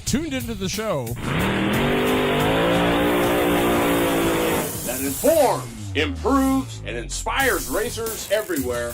tuned into the show that informs, improves, and inspires racers everywhere.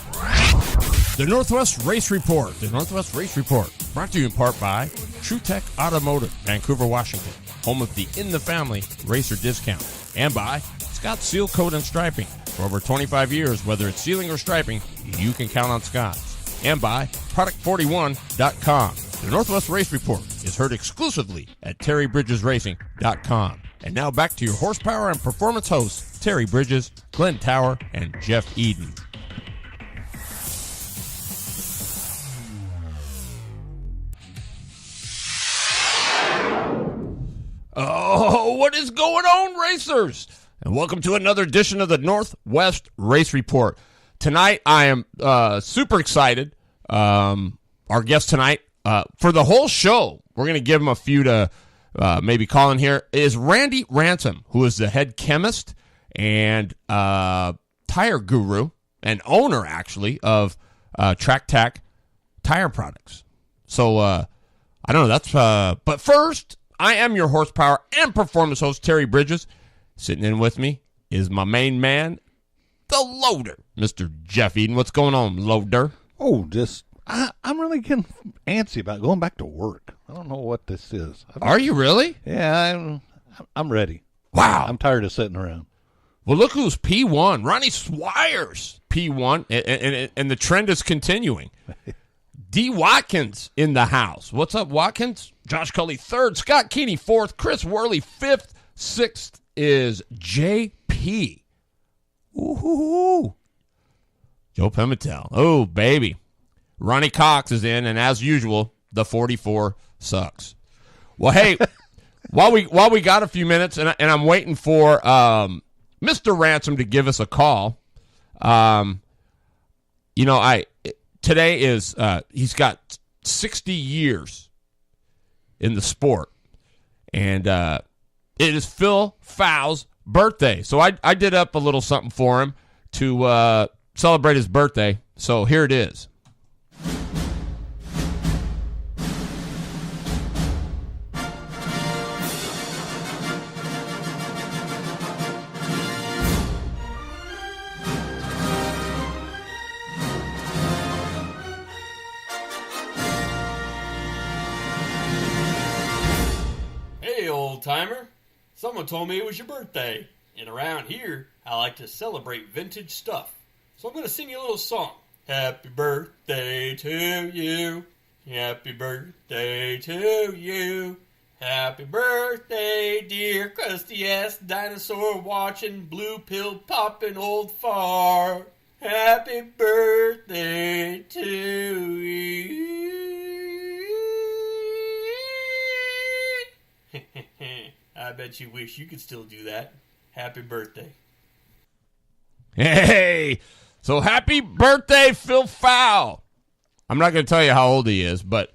The Northwest Race Report. The Northwest Race Report, brought to you in part by True Tech Automotive, Vancouver, Washington, home of the In the Family Racer Discount, and by Scott Seal Coat and Striping. For over 25 years, whether it's sealing or striping, you can count on Scott's. And by Product41.com. The Northwest Race Report is heard exclusively at TerryBridgesRacing.com. And now back to your horsepower and performance hosts, Terry Bridges, Glenn Tower, and Jeff Eden. Oh, what is going on, racers? And welcome to another edition of the Northwest Race Report. Tonight, I am super excited. Our guest tonight, for the whole show, we're going to give him a few to maybe call in here, is Randy Ransom, who is the head chemist and tire guru and owner, actually, of Track Tack Tire Products. So, I don't know, that's, but first, I am your horsepower and performance host, Terry Bridges. Sitting in with me is my main man, the loader, Mr. Jeff Eden. What's going on, loader? Oh, I'm really getting antsy about going back to work. I don't know what this is. Are you really? Yeah, I'm ready. Wow. I'm tired of sitting around. Well, look who's P1. Ronnie Swires, P1, and the trend is continuing. D. Watkins in the house. What's up, Watkins? Josh Cully, 3rd. Scott Keeney, 4th. Chris Worley, 5th. 6th is JP. Ooh. Joe Pimentel. Oh, baby. Ronnie Cox is in, and as usual, the 44 sucks. Well, hey, while we got a few minutes, and I'm waiting for Mr. Ransom to give us a call. Today is he's got 60 years in the sport, and it is Phil Fowle's birthday. So I did up a little something for him to celebrate his birthday. So here it is. Hey, old-timer. Someone told me it was your birthday. And around here, I like to celebrate vintage stuff. So I'm going to sing you a little song. Happy birthday to you. Happy birthday to you. Happy birthday, dear crusty-ass dinosaur watching blue pill popping old fart. Happy birthday to you. I bet you wish you could still do that. Happy birthday. Hey, so happy birthday, Phil Fowle. I'm not going to tell you how old he is, but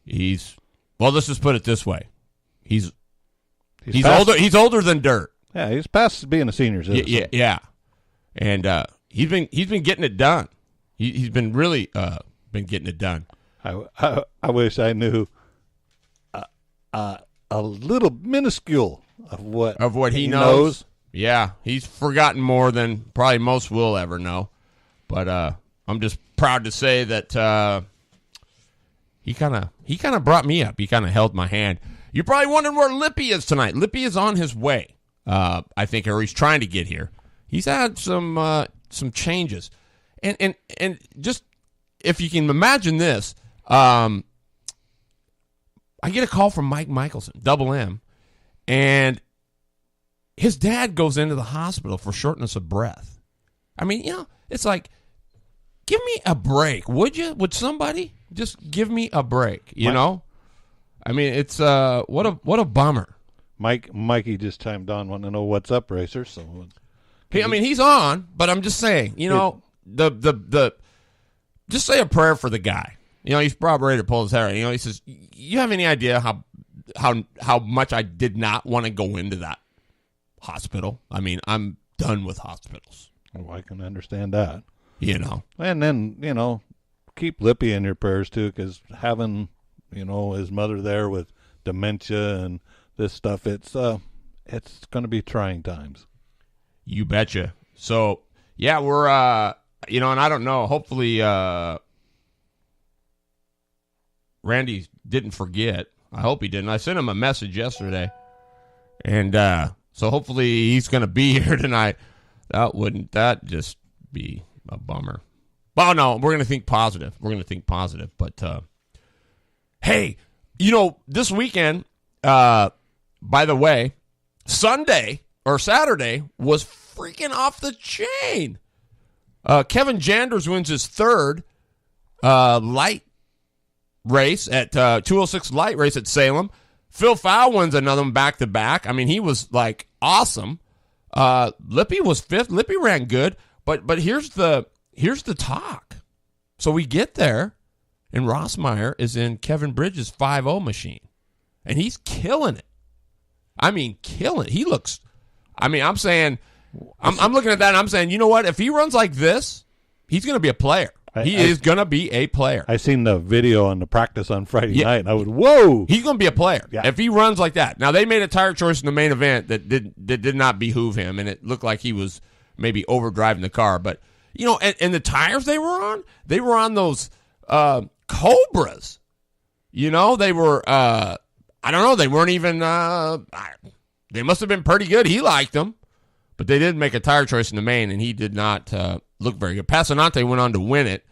let's just put it this way. He's older. He's older than dirt. Yeah, he's past being a senior citizen. Yeah. And he's been getting it done. He's been really been getting it done. I wish I knew a little minuscule of what he knows. Yeah, he's forgotten more than probably most will ever know. But I'm just proud to say that he kind of brought me up. He kind of held my hand. You're probably wondering where Lippy is tonight. Lippy is on his way, I think, or he's trying to get here. He's had some changes, and just if you can imagine this, I get a call from Mike Michelson, Double M, and his dad goes into the hospital for shortness of breath. I mean, it's like, give me a break, would you? Would somebody just give me a break? You know, I mean, it's what a bummer. Mikey just chimed on, wanting to know what's up, racer. So, he's on, but I'm just saying, the just say a prayer for the guy. He's probably ready to pull his hair. He says, "You have any idea how much I did not want to go into that hospital? I mean, I'm done with hospitals." Oh, I can understand that. And then, keep Lippy in your prayers too, because having, his mother there with dementia and this stuff. It's going to be trying times. You betcha. So, yeah, we're, and I don't know. Hopefully, Randy didn't forget. I hope he didn't. I sent him a message yesterday. And so hopefully he's going to be here tonight. Wouldn't that just be a bummer? Well, no, we're going to think positive. But, hey, this weekend, by the way, Sunday or Saturday was freaking off the chain. Kevin Janders wins his third light race at 206 light race at Salem. Phil Fowl wins another one back-to-back. I mean, he was, awesome. Lippy was fifth. Lippy ran good. But here's the talk. So we get there, and Rossmeyer is in Kevin Bridges' 5.0 machine. And he's killing it. I mean, killing it. He looks, I'm saying, I'm looking at that, and I'm saying, you know what? If he runs like this, he's going to be a player. He is going to be a player. I seen the video on the practice on Friday night, and I was, whoa. He's going to be a player Yeah. if he runs like that. Now, they made a tire choice in the main event that did not behoove him, and it looked like he was maybe overdriving the car. But, and the tires they were on those Cobras. They were, I don't know, they weren't even, they must have been pretty good. He liked them. But they did make a tire choice in the main, and he did not look very good. Passanante went on to win it.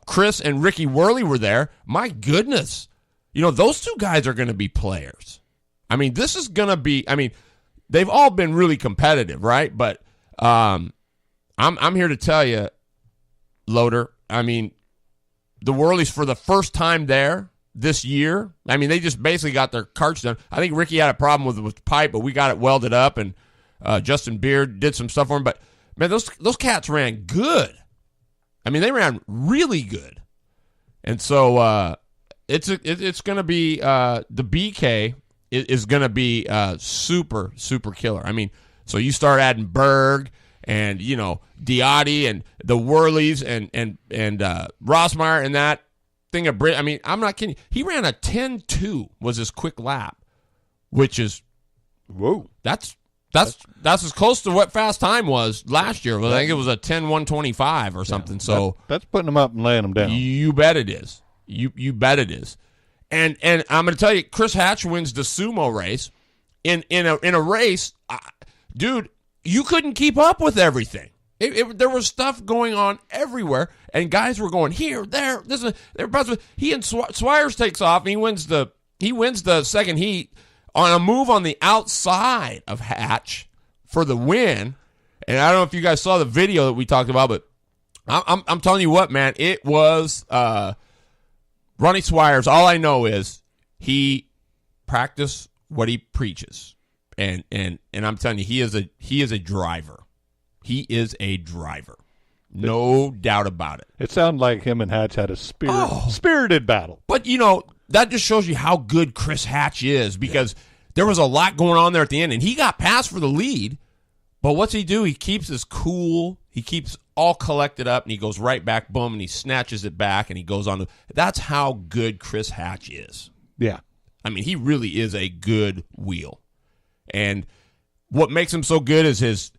Chris and Ricky Worley were there. My goodness. Those two guys are going to be players. This is going to be, they've all been really competitive, right? But I'm here to tell you, Loader, the Worleys for the first time there this year, they just basically got their carts done. I think Ricky had a problem with the pipe, but we got it welded up, and Justin Beard did some stuff for him. But, man, those cats ran good. They ran really good. And so it's going to be the BK is going to be super, super killer. So you start adding Berg and, Diotti and the Worleys and Rossmeyer and that thing of Brit. I'm not kidding. He ran a 10-2 was his quick lap, which is, whoa. That's as close to what fast time was last year. I think it was a 10-125 or something. So that's putting them up and laying them down. You bet it is. You bet it is. And I'm going to tell you, Chris Hatch wins the sumo race in a race, dude. You couldn't keep up with everything. There was stuff going on everywhere, and guys were going here, there, this. He and Swires takes off, and he wins the second heat on a move on the outside of Hatch for the win. And I don't know if you guys saw the video that we talked about, but I'm telling you what, man, it was Ronnie Swires. All I know is he practiced what he preaches. And I'm telling you, he is a driver. He is a driver. No doubt about it. It sounded like him and Hatch had a spirited battle. But, that just shows you how good Chris Hatch is, because there was a lot going on there at the end, and he got passed for the lead. But what's he do? He keeps his cool. He keeps all collected up, and he goes right back, boom, and he snatches it back, and he goes on. That's how good Chris Hatch is. Yeah. He really is a good wheel. And what makes him so good is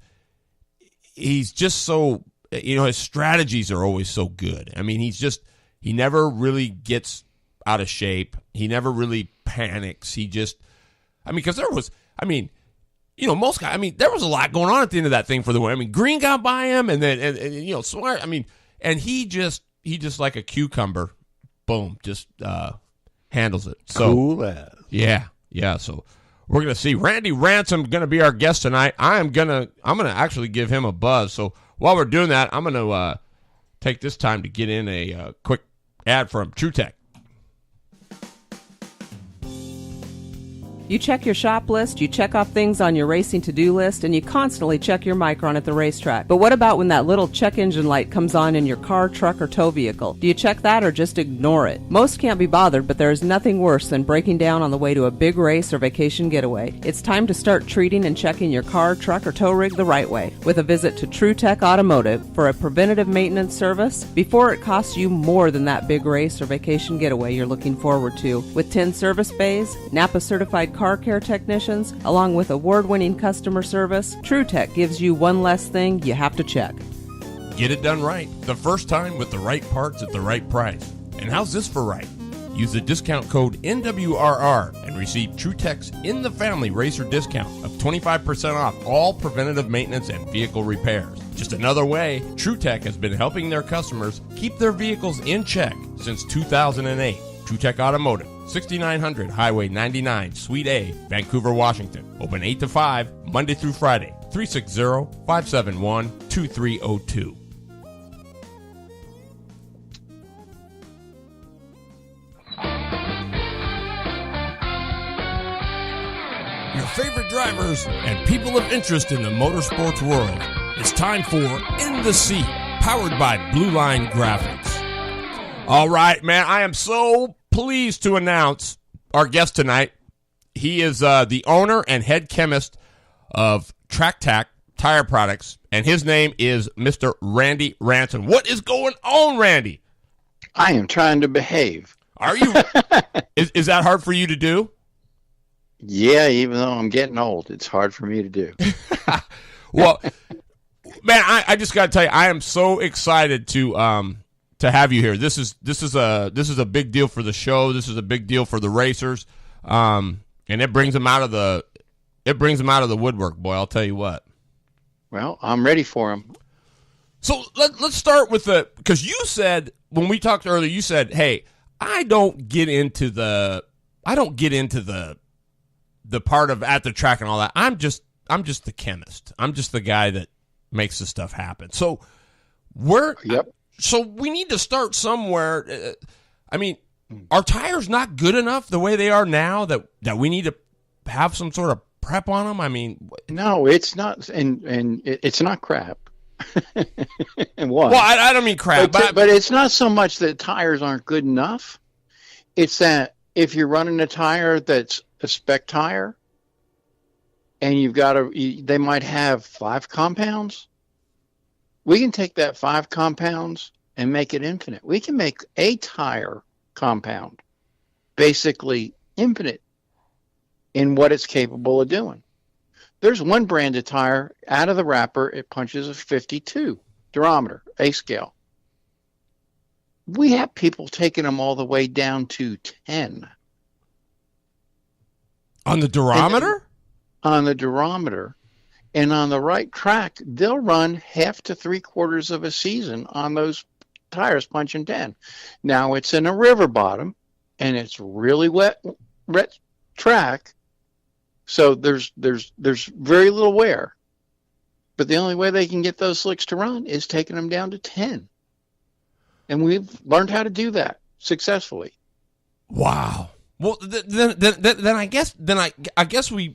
he's just so, his strategies are always so good. He never really gets out of shape. He never really panics. He just, because there was, most guys, there was a lot going on at the end of that thing for the win. Green got by him, and then, Smart, and he just like a cucumber, boom, just handles it. So cool as. Yeah. So we're going to see Randy Ransom going to be our guest tonight. I'm going to actually give him a buzz. So while we're doing that, I'm going to take this time to get in a quick ad from TrueTech. You check your shop list, you check off things on your racing to-do list, and you constantly check your micron at the racetrack. But what about when that little check engine light comes on in your car, truck, or tow vehicle? Do you check that or just ignore it? Most can't be bothered, but there is nothing worse than breaking down on the way to a big race or vacation getaway. It's time to start treating and checking your car, truck, or tow rig the right way with a visit to True Tech Automotive for a preventative maintenance service before it costs you more than that big race or vacation getaway you're looking forward to. With 10 service bays, Napa certified car care technicians, along with award-winning customer service, True Tech gives you one less thing you have to check. Get it done right the first time with the right parts at the right price. And how's this for right? Use the discount code NWRR and receive True Tech's In the Family Racer discount of 25% off all preventative maintenance and vehicle repairs. Just another way, True Tech has been helping their customers keep their vehicles in check since 2008. True Tech Automotive, 6900 Highway 99, Suite A, Vancouver, Washington. Open 8 to 5, Monday through Friday, 360-571-2302. Your favorite drivers and people of interest in the motorsports world. It's time for In the Seat, powered by Blue Line Graphics. All right, man, I am so pleased to announce our guest tonight. He is the owner and head chemist of Track Tack Tire Products, and his name is Mr. Randy Ransom. What is going on, Randy? I am trying to behave. Are you? Is that hard for you to do? Yeah, even though I'm getting old, it's hard for me to do. Well, man, I just got to tell you, I am so excited to have you here. This is a big deal for the show. This is a big deal for the racers, and it brings them out of the woodwork, boy. I'll tell you what. Well, I'm ready for them. So let's start with because you said when we talked earlier, you said, "Hey, I don't get into the part of at the track and all that. I'm just the chemist. I'm just the guy that makes the stuff happen." So Yep. So we need to start somewhere. I mean, are tires not good enough the way they are now that we need to have some sort of prep on them? I mean, No, it's not, and it's not crap. And one. Well, I don't mean crap, but it's not so much that tires aren't good enough. It's that if you're running a tire that's a spec tire, and they might have 5 compounds. We can take that 5 compounds and make it infinite. We can make a tire compound basically infinite in what it's capable of doing. There's one brand of tire out of the wrapper, it punches a 52 durometer, A scale. We have people taking them all the way down to 10. on the durometer? On the durometer. And on the right track, they'll run half to 3/4 of a season on those tires punching 10. Now it's in a river bottom and it's really wet track. So there's very little wear. But the only way they can get those slicks to run is taking them down to 10. And we've learned how to do that successfully. Wow. Well, then I guess we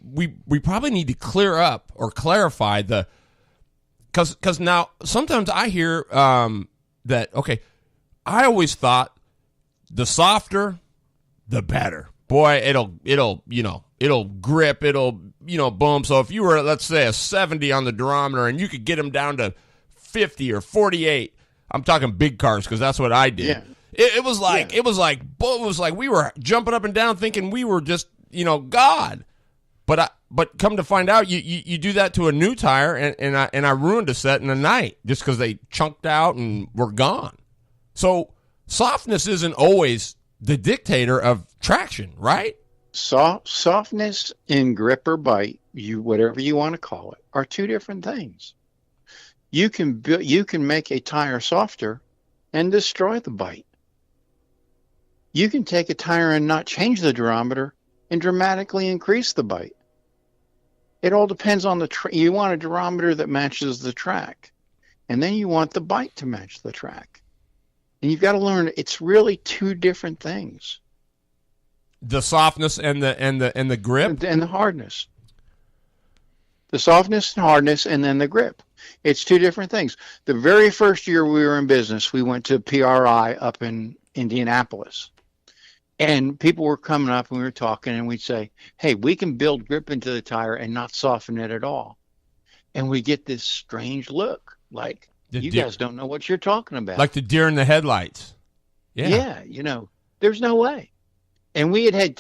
probably need to clear up or clarify because now sometimes I hear that, okay, I always thought the softer the better. Boy, it'll grip, it'll boom. So if you were, let's say, a 70 on the durometer and you could get them down to 50 or 48, I'm talking big cars because that's what I did. Yeah. It was like we were jumping up and down thinking we were just God, but come to find out you do that to a new tire and I ruined a set in a night just because they chunked out and were gone. So softness isn't always the dictator of traction, right? Softness and grip or bite, whatever you want to call it, are two different things. You can make a tire softer and destroy the bite. You can take a tire and not change the durometer and dramatically increase the bite. It all depends on you want a durometer that matches the track, and then you want the bite to match the track. And you've got to learn it's really two different things. The softness and the grip and the hardness. The softness and hardness, and then the grip. It's two different things. The very first year we were in business, we went to PRI up in Indianapolis. And people were coming up and we were talking, and we'd say, hey, we can build grip into the tire and not soften it at all. And we get this strange look, like, you guys don't know what you're talking about. Like the deer in the headlights. Yeah, there's no way. And we had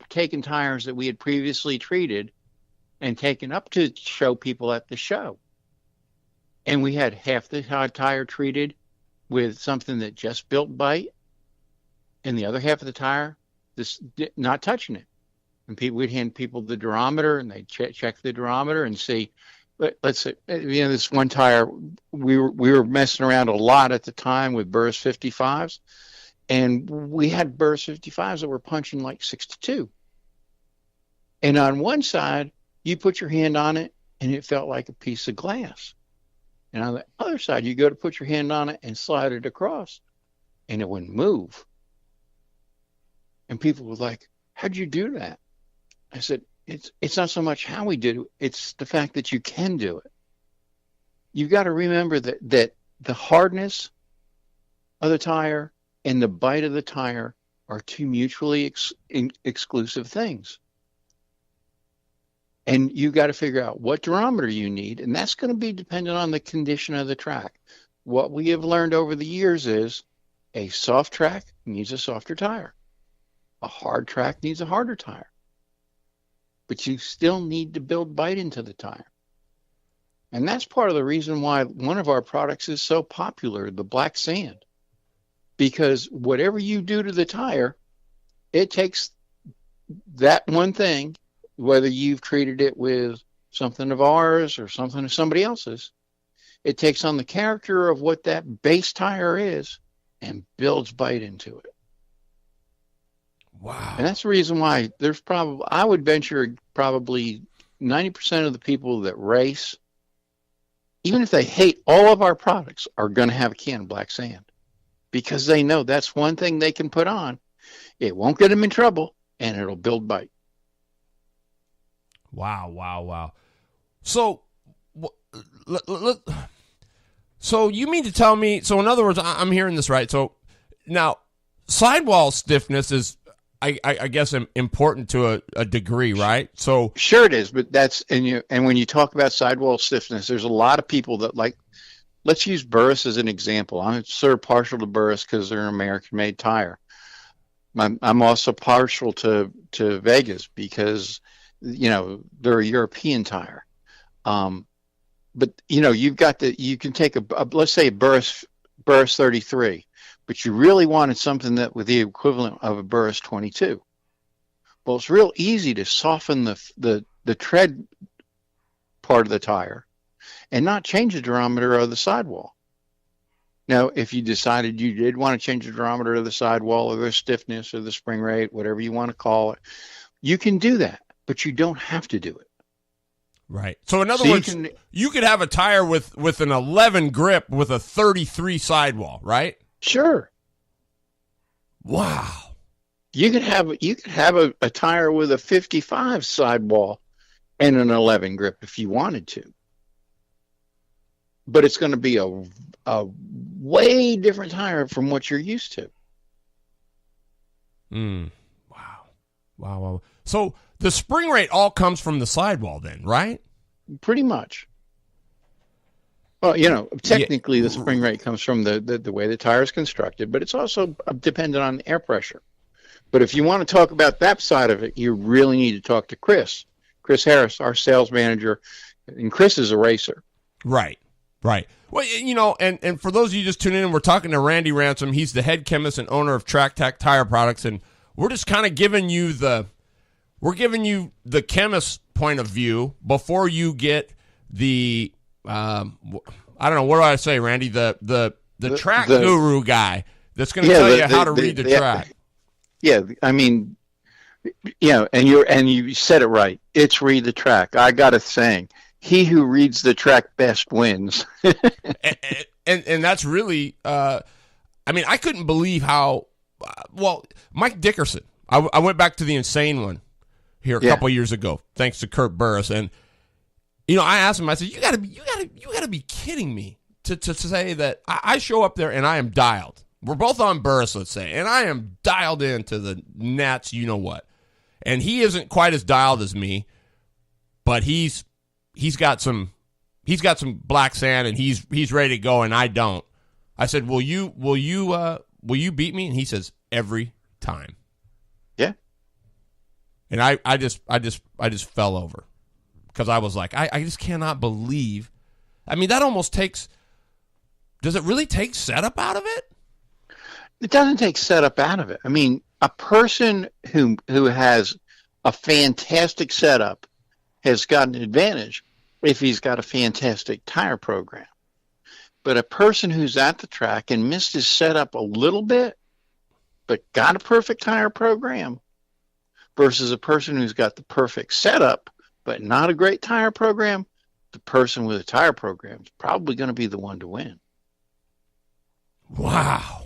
taken tires that we had previously treated and taken up to show people at the show. And we had half the tire treated with something that just built bite, and the other half of the tire just not touching it. And we'd hand people the durometer, and they'd check the durometer and see. Let's say, this one tire, we were messing around a lot at the time with Burris 55s, and we had Burris 55s that were punching like 62. And on one side, you put your hand on it, and it felt like a piece of glass. And on the other side, you go to put your hand on it and slide it across, and it wouldn't move. And people were like, how'd you do that? I said, it's not so much how we did it, it's the fact that you can do it. You've got to remember that the hardness of the tire and the bite of the tire are two mutually exclusive things. And you got to figure out what durometer you need, and that's going to be dependent on the condition of the track. What we have learned over the years is a soft track needs a softer tire. A hard track needs a harder tire. But you still need to build bite into the tire. And that's part of the reason why one of our products is so popular, the black sand. Because whatever you do to the tire, it takes that one thing, whether you've treated it with something of ours or something of somebody else's, it takes on the character of what that base tire is and builds bite into it. Wow. And that's the reason why there's I would venture probably 90% of the people that race, even if they hate all of our products, are going to have a can of black sand because they know that's one thing they can put on. It won't get them in trouble, and it'll build bite. Wow. So, so you mean to tell me, so in other words, I'm hearing this right. So now sidewall stiffness is, I guess, important to a degree, right? So sure it is, but and when you talk about sidewall stiffness, there's a lot of people that like. Let's use Burris as an example. I'm sort of partial to Burris because they're an American-made tire. I'm also partial to Vegas because they're a European tire. But you've got you can take a let's say a Burris 33. But you really wanted something that with the equivalent of a Burris 22. Well, it's real easy to soften the tread part of the tire and not change the durometer of the sidewall. Now, if you decided you did want to change the durometer of the sidewall or the stiffness or the spring rate, whatever you want to call it, you can do that, but you don't have to do it. Right. So in other words, you could have a tire with an 11 grip with a 33 sidewall, right? Sure. Wow. You could have a tire with a 55 sidewall and an 11 grip if you wanted to. But it's going to be a way different tire from what you're used to. Wow. So the spring rate all comes from the sidewall then, right? Pretty much. Well, technically the spring rate comes from the way the tire is constructed, but it's also dependent on air pressure. But if you want to talk about that side of it, you really need to talk to Chris Harris, our sales manager, and Chris is a racer. Right. Well, and for those of you just tuning in, we're talking to Randy Ransom. He's the head chemist and owner of Track Tech Tire Products, and we're just kind of giving you the chemist point of view before you get the I don't know, what do I say, Randy? The track guru guy that's going to tell you how to read the track. Yeah, I mean, and you said it right. It's read the track. I got a saying: he who reads the track best wins. and that's really, I couldn't believe how well Mike Dickerson I went back to the insane one here a Yeah. couple years ago, thanks to Kurt Burris, and I asked him. I said, "You gotta be kidding me to say that I show up there and I am dialed. We're both on Burris, let's say, and I am dialed into the Nats. You know what? And he isn't quite as dialed as me, but he's got some black sand and he's ready to go, and I don't. I said, will you beat me? And he says, every time. Yeah. And I just fell over because I was like, I just cannot believe. I mean, that almost takes. Does it really take setup out of it? It doesn't take setup out of it. I mean, a person who has a fantastic setup has got an advantage if he's got a fantastic tire program. But a person who's at the track and missed his setup a little bit, but got a perfect tire program, versus a person who's got the perfect setup, but not a great tire program, the person with a tire program is probably going to be the one to win. Wow.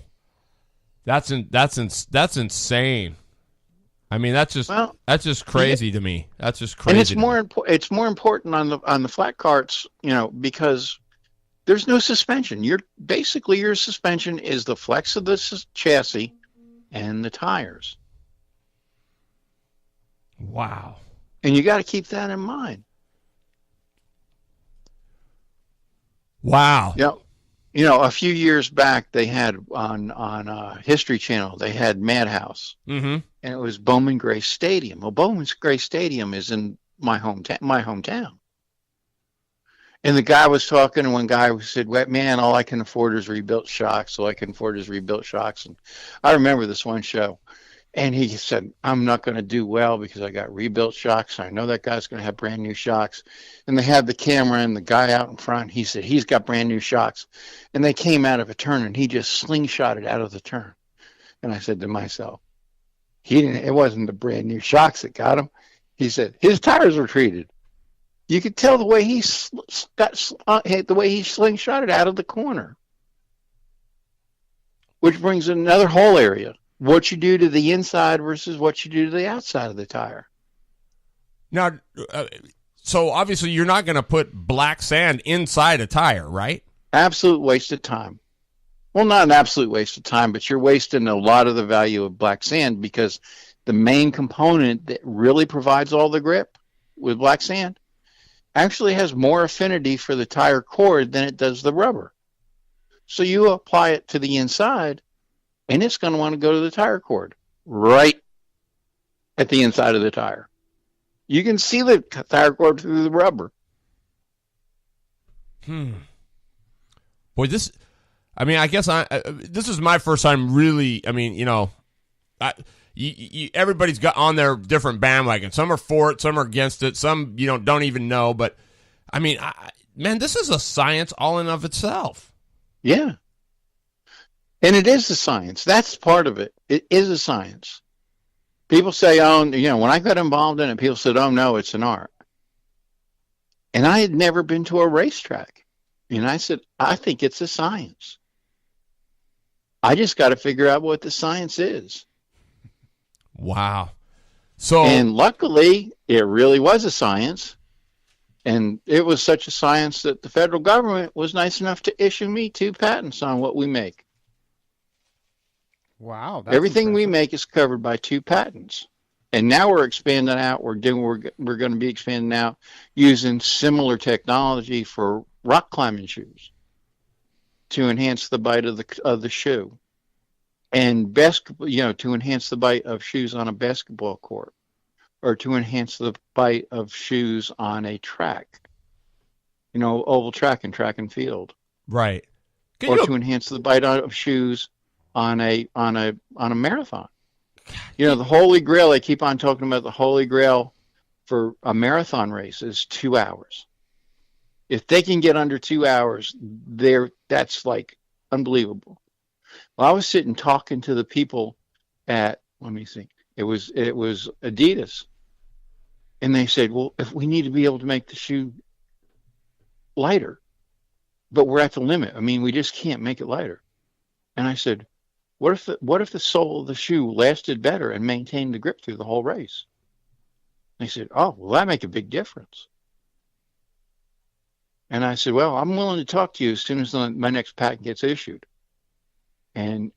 That's insane. I mean, that's just crazy to me. That's just crazy. And it's more important on the flat carts, because there's no suspension. Your suspension is the flex of the chassis and the tires. Wow. And you got to keep that in mind. Wow. Yeah. A few years back, they had on History Channel, they had Madhouse, and it was Bowman Gray Stadium. Well, Bowman Gray Stadium is in my hometown. And the guy was talking, and one guy said, "Well, man, all I can afford is rebuilt shocks. All I can afford is rebuilt shocks." And I remember this one show, and he said, "I'm not going to do well because I got rebuilt shocks. I know that guy's going to have brand new shocks." And they had the camera and the guy out in front. He said, "He's got brand new shocks." And they came out of a turn, and he just slingshotted out of the turn. And I said to myself, it wasn't the brand new shocks that got him. He said, his tires were treated. You could tell the way he slingshotted out of the corner. Which brings another whole area. What you do to the inside versus what you do to the outside of the tire. Now, so obviously you're not going to put black sand inside a tire, right? Absolute waste of time. Well, not an absolute waste of time, but you're wasting a lot of the value of black sand because the main component that really provides all the grip with black sand actually has more affinity for the tire cord than it does the rubber. So you apply it to the inside, and it's going to want to go to the tire cord right at the inside of the tire. You can see the tire cord through the rubber. Boy, I guess this is my first time really, everybody's got on their different bandwagon. Some are for it, some are against it, some, don't even know. But, man, this is a science all in of itself. Yeah. And it is a science. That's part of it. It is a science. People say, when I got involved in it, people said, oh, no, it's an art. And I had never been to a racetrack. And I said, I think it's a science. I just got to figure out what the science is. Wow. And luckily, it really was a science. And it was such a science that the federal government was nice enough to issue me 2 patents on what we make. Wow. That's Everything impressive. we make is covered by 2 patents. And now we're expanding out. We're going to be expanding out using similar technology for rock climbing shoes to enhance the bite of the shoe, and to enhance the bite of shoes on a basketball court, or to enhance the bite of shoes on a track, oval track and field, right? To enhance the bite of shoes on a marathon. The Holy Grail. They keep on talking about the Holy Grail for a marathon race is 2 hours. If they can get under 2 hours, that's like unbelievable. Well, I was sitting talking to the people at, let me see, it was Adidas, and they said, well, if we need to be able to make the shoe lighter, but we're at the limit. We just can't make it lighter. And I said, what if the sole of the shoe lasted better and maintained the grip through the whole race? And he said, oh, well, that make a big difference. And I said, well, I'm willing to talk to you as soon as my next patent gets issued. And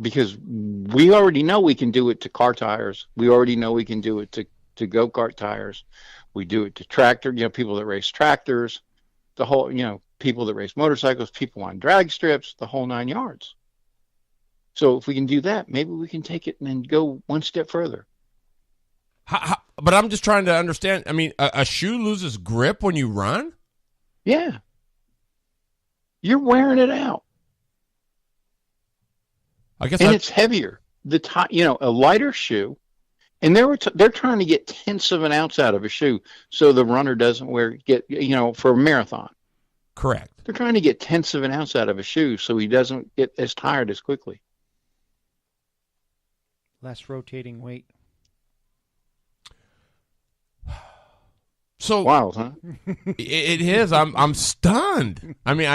because we already know we can do it to car tires. We already know we can do it to go-kart tires. We do it to tractor, people that race tractors, the whole, people that race motorcycles, people on drag strips, the whole 9 yards. So if we can do that, maybe we can take it and then go one step further. But I'm just trying to understand. I mean, a shoe loses grip when you run? Yeah. You're wearing it out. I guess it's heavier. A lighter shoe, and they're trying to get tenths of an ounce out of a shoe so the runner doesn't for a marathon. Correct. They're trying to get tenths of an ounce out of a shoe so he doesn't get as tired as quickly. Less rotating weight. So wild, huh? It is. I'm stunned. I mean,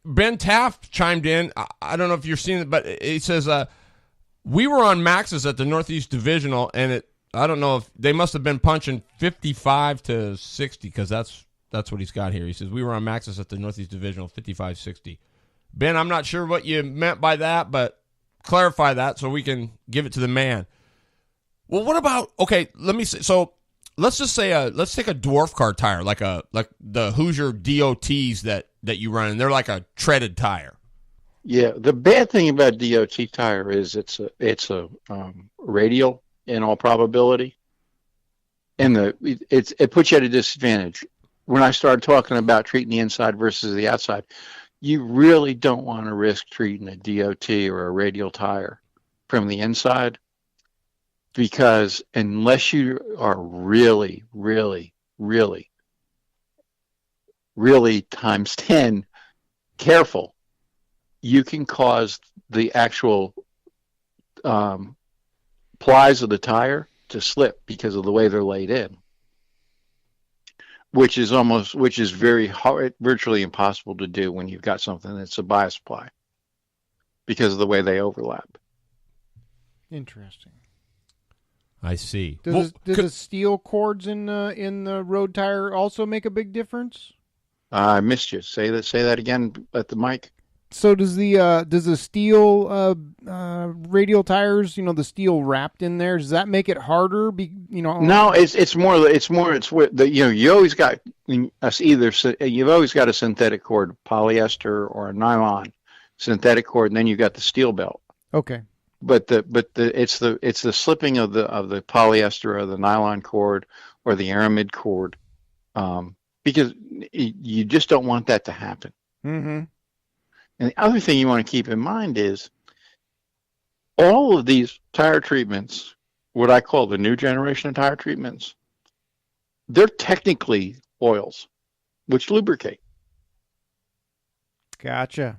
Ben Taft chimed in. I don't know if you're seeing it, but he says we were on Max's at the Northeast Divisional, and I don't know if they must have been punching 55 to 60 because that's what he's got here. He says we were on Max's at the Northeast Divisional, 55-60. Ben, I'm not sure what you meant by that, but clarify that so we can give it to the man. Well, what about, okay, let me say, so let's just say, let's take a dwarf car tire, like the Hoosier DOTs that you run, and they're like a treaded tire. Yeah, the bad thing about DOT tire is it's a radial in all probability, and it puts you at a disadvantage. When I started talking about treating the inside versus the outside, you really don't want to risk treating a DOT or a radial tire from the inside. Because unless you are really, really, really, really times 10 careful, you can cause the actual plies of the tire to slip because of the way they're laid in, which is very hard, virtually impossible to do when you've got something that's a bias ply because of the way they overlap. Interesting. I see. Does the steel cords in the road tire also make a big difference? I missed you. Say that again at the mic. So does the steel radial tires, the steel wrapped in there, does that make it harder? No, it's what you always got you've always got a synthetic cord, polyester or a nylon synthetic cord, and then you've got the steel belt. Okay. But it's the slipping of the polyester or the nylon cord or the aramid cord, because you just don't want that to happen. Mm-hmm. And the other thing you want to keep in mind is all of these tire treatments, what I call the new generation of tire treatments, they're technically oils which lubricate. Gotcha.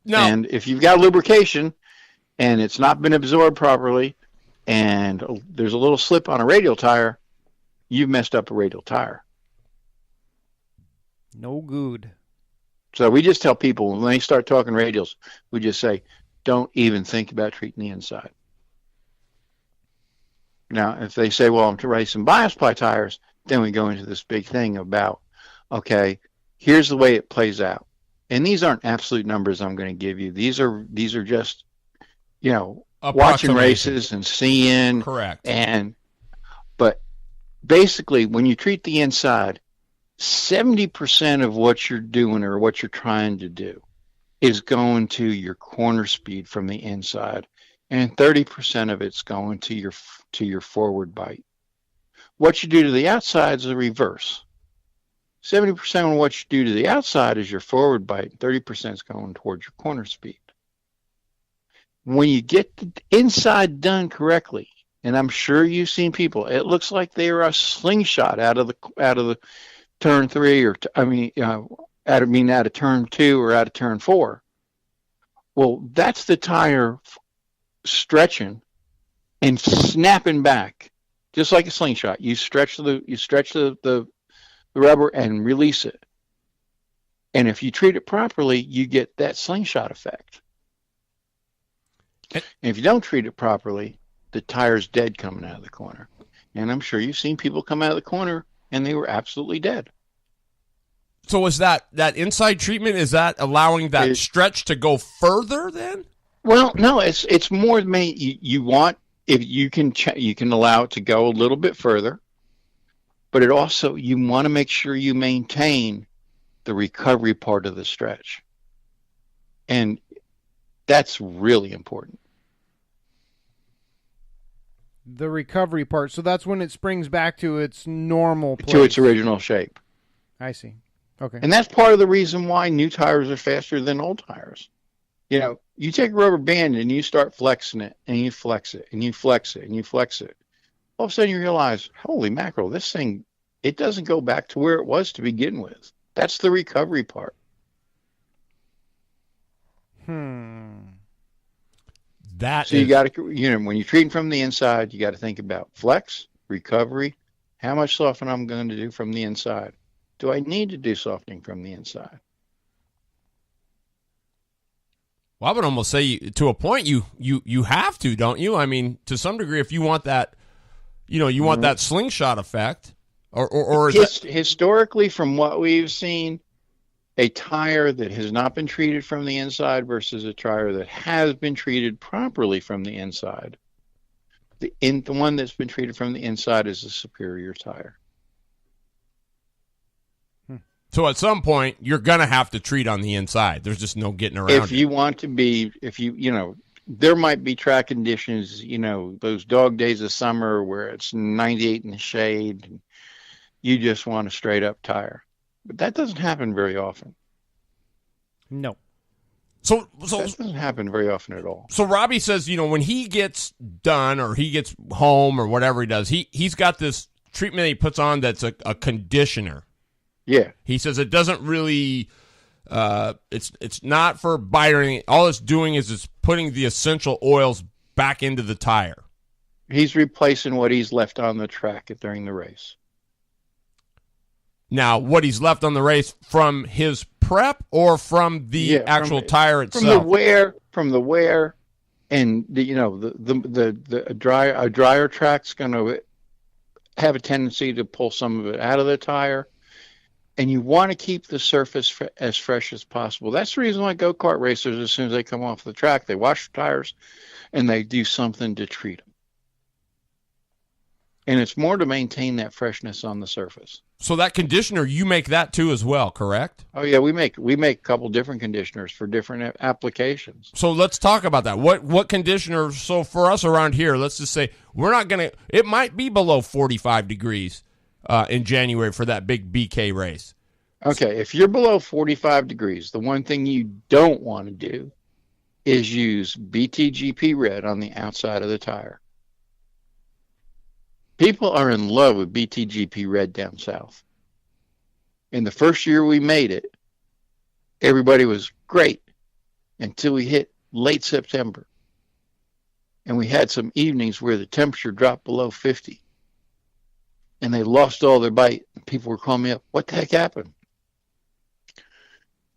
No. And if you've got lubrication and it's not been absorbed properly and there's a little slip on a radial tire, you've messed up a radial tire. No good. So we just tell people when they start talking radials, we just say, don't even think about treating the inside. Now, if they say, well, I'm to race some bias ply tires, then we go into this big thing about, okay, here's the way it plays out. And these aren't absolute numbers I'm going to give you. These are just, watching races and seeing. Correct. But basically, when you treat the inside, 70% of what you're doing or what you're trying to do is going to your corner speed from the inside, and 30% of it's going to your forward bite. What you do to the outside is the reverse. 70% of what you do to the outside is your forward bite, 30% is going towards your corner speed. When you get the inside done correctly, and I'm sure you've seen people, it looks like they are a slingshot out of the turn 3 out of turn 2 or out of turn 4. Well, that's the tire stretching and snapping back, just like a slingshot. You stretch the the rubber and release it. And if you treat it properly, you get that slingshot effect. And if you don't treat it properly, the tire's dead coming out of the corner. And I'm sure you've seen people come out of the corner and they were absolutely dead. So is that inside treatment, is that allowing that stretch to go further then? Well, no, it's more you want, if you can allow it to go a little bit further, but it also, you want to make sure you maintain the recovery part of the stretch. And that's really important. The recovery part. So that's when it springs back to its normal place. To its original shape. I see. Okay. And that's part of the reason why new tires are faster than old tires. You know, you take a rubber band and you start flexing it, and you flex it, and you flex it, and you flex it. All of a sudden you realize, holy mackerel, this thing, it doesn't go back to where it was to begin with. That's the recovery part. You got to, when you're treating from the inside, you got to think about flex, recovery, how much softening I'm going to do from the inside. Do I need to do softening from the inside? Well, I would almost say to a point you have to, don't you? I mean, to some degree, if you want that, you want that slingshot effect, or is historically, from what we've seen, a tire that has not been treated from the inside versus a tire that has been treated properly from the inside, the one that's been treated from the inside is a superior tire. So at some point, you're going to have to treat on the inside. There's just no getting around If you want to be, there might be track conditions, those dog days of summer where it's 98 in the shade, and you just want a straight up tire. But that doesn't happen very often. No. So that doesn't happen very often at all. So Robbie says, when he gets done or he gets home or whatever he does, he's got this treatment he puts on that's a conditioner. Yeah. He says it doesn't really, it's not for bite or anything. All it's doing is it's putting the essential oils back into the tire. He's replacing what he's left on the track during the race. Now, what he's left on the race from his prep or from the actual tire itself? From the wear, and a drier track's going to have a tendency to pull some of it out of the tire. And you want to keep the surface as fresh as possible. That's the reason why go-kart racers, as soon as they come off the track, they wash the tires and they do something to treat them. And it's more to maintain that freshness on the surface. So that conditioner, you make that too as well, correct? Oh yeah, we make a couple different conditioners for different applications. So let's talk about that. What conditioner? So for us around here, let's just say we're not gonna. It might be below 45 degrees in January for that big BK race. Okay, if you're below 45 degrees, the one thing you don't want to do is use BTGP Red on the outside of the tire. People are in love with BTGP Red down south. In the first year we made it, everybody was great until we hit late September. And we had some evenings where the temperature dropped below 50. And they lost all their bite. People were calling me up, what the heck happened?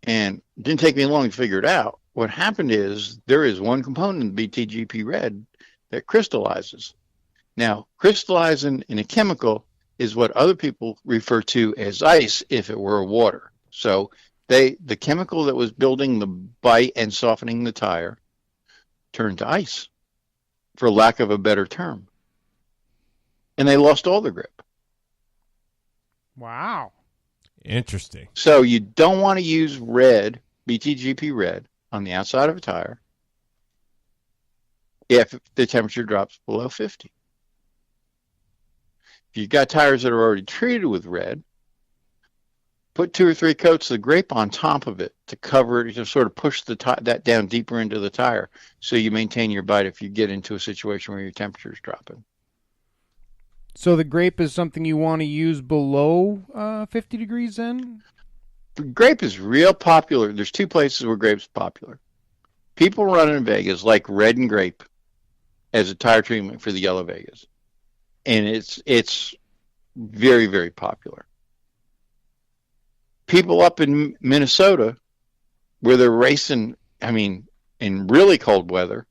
And it didn't take me long to figure it out. What happened is there is one component in BTGP Red that crystallizes. Now, crystallizing in a chemical is what other people refer to as ice if it were water. So the chemical that was building the bite and softening the tire turned to ice, for lack of a better term. And they lost all their grip. Wow. Interesting. So you don't want to use red, BTGP Red, on the outside of a tire if the temperature drops below 50. If you've got tires that are already treated with red, put 2 or 3 coats of grape on top of it to cover it, to sort of push that down deeper into the tire so you maintain your bite if you get into a situation where your temperature is dropping. So the grape is something you want to use below 50 degrees then? Grape is real popular. There's 2 places where grape's popular. People run in Vegas like red and grape as a tire treatment for the yellow Vegas. And it's very, very popular. People up in Minnesota where they're racing, I mean, in really cold weather,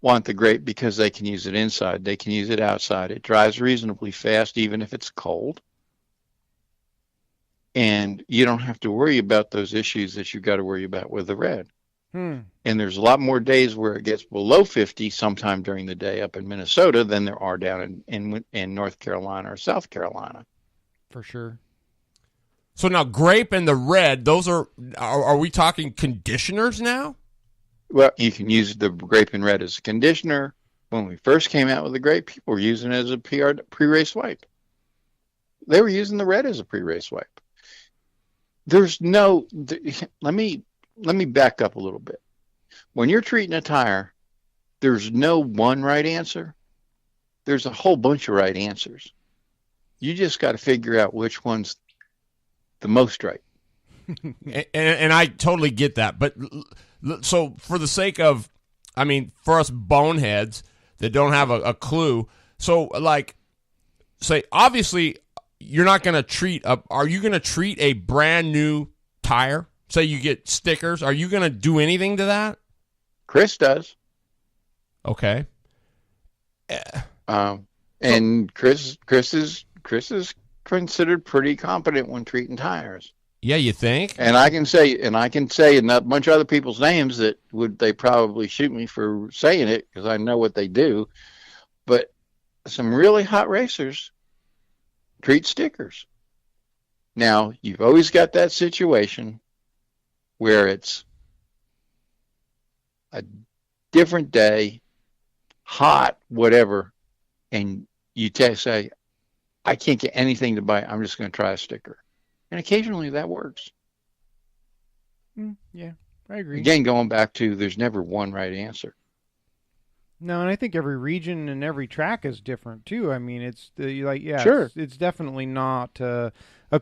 want the grape because they can use it inside. They can use it outside. It dries reasonably fast, even if it's cold. And you don't have to worry about those issues that you've got to worry about with the red. And there's a lot more days where it gets below 50 sometime during the day up in Minnesota than there are down in North Carolina or South Carolina. For sure. So now grape and the red, those are we talking conditioners now? Well, you can use the grape and red as a conditioner. When we first came out with the grape, people were using it as a pre-race wipe. They were using the red as a pre-race wipe. There's no, let me back up a little bit. When you're treating a tire, there's no one right answer. There's a whole bunch of right answers. You just got to figure out which one's the most right. and I totally get that. But so for the sake of, I mean, for us boneheads that don't have a clue, so like, say, obviously you're not going to treat, are you going to treat a brand new tire? Say you get stickers. Are you going to do anything to that? Chris does. Okay. And Chris is considered pretty competent when treating tires. Yeah, you think? And I can say, and a bunch of other people's names that they probably shoot me for saying it because I know what they do. But some really hot racers treat stickers. Now, you've always got that situation where it's a different day, hot, whatever, and you say, I can't get anything to buy. I'm just going to try a sticker. And occasionally that works. Yeah, I agree. Again, going back to there's never one right answer. No, and I think every region and every track is different too. I mean, Sure. It's definitely not a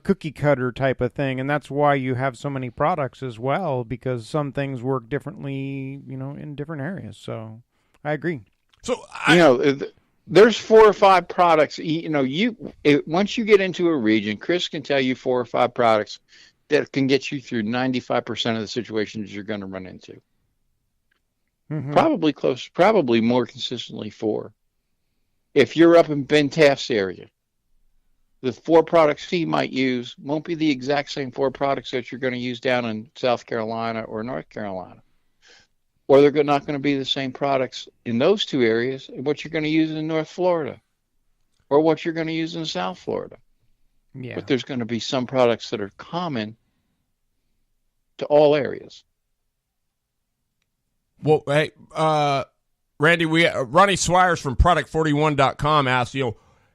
cookie cutter type of thing, and that's why you have so many products as well, because some things work differently, in different areas. So I agree. So there's 4 or 5 products. Once you get into a region, Chris can tell you 4 or 5 products that can get you through 95% of the situations you're going to run into. Mm-hmm. Probably more consistently 4. If you're up in Ben Taft's area, the 4 products he might use won't be the exact same 4 products that you're going to use down in South Carolina or North Carolina. Or they're not going to be the same products in those 2 areas, what you're going to use in North Florida or what you're going to use in South Florida. Yeah. But there's going to be some products that are common to all areas. Well, hey, Randy, Ronnie Swires from Product41.com asked,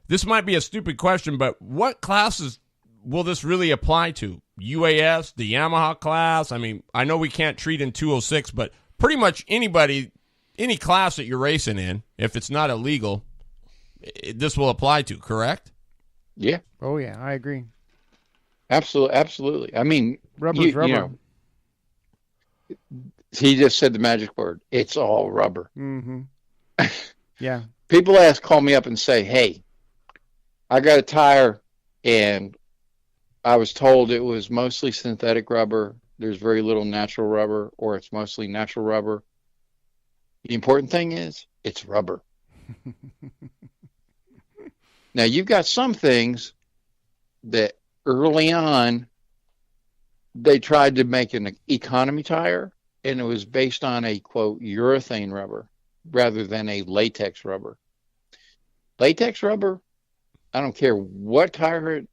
this might be a stupid question, but what classes will this really apply to? UAS, the Yamaha class? I mean, I know we can't treat in 206, but pretty much anybody, any class that you're racing in, if it's not illegal, this will apply to, correct? Yeah. Oh, yeah, I agree. Absolutely. I mean, rubber's rubber. He just said the magic word. It's all rubber. Mm-hmm. Yeah. People call me up and say, hey, I got a tire and I was told it was mostly synthetic rubber. There's very little natural rubber, or it's mostly natural rubber. The important thing is it's rubber. Now, you've got some things that early on they tried to make an economy tire, and it was based on a, quote, urethane rubber rather than a latex rubber. Latex rubber, I don't care what tire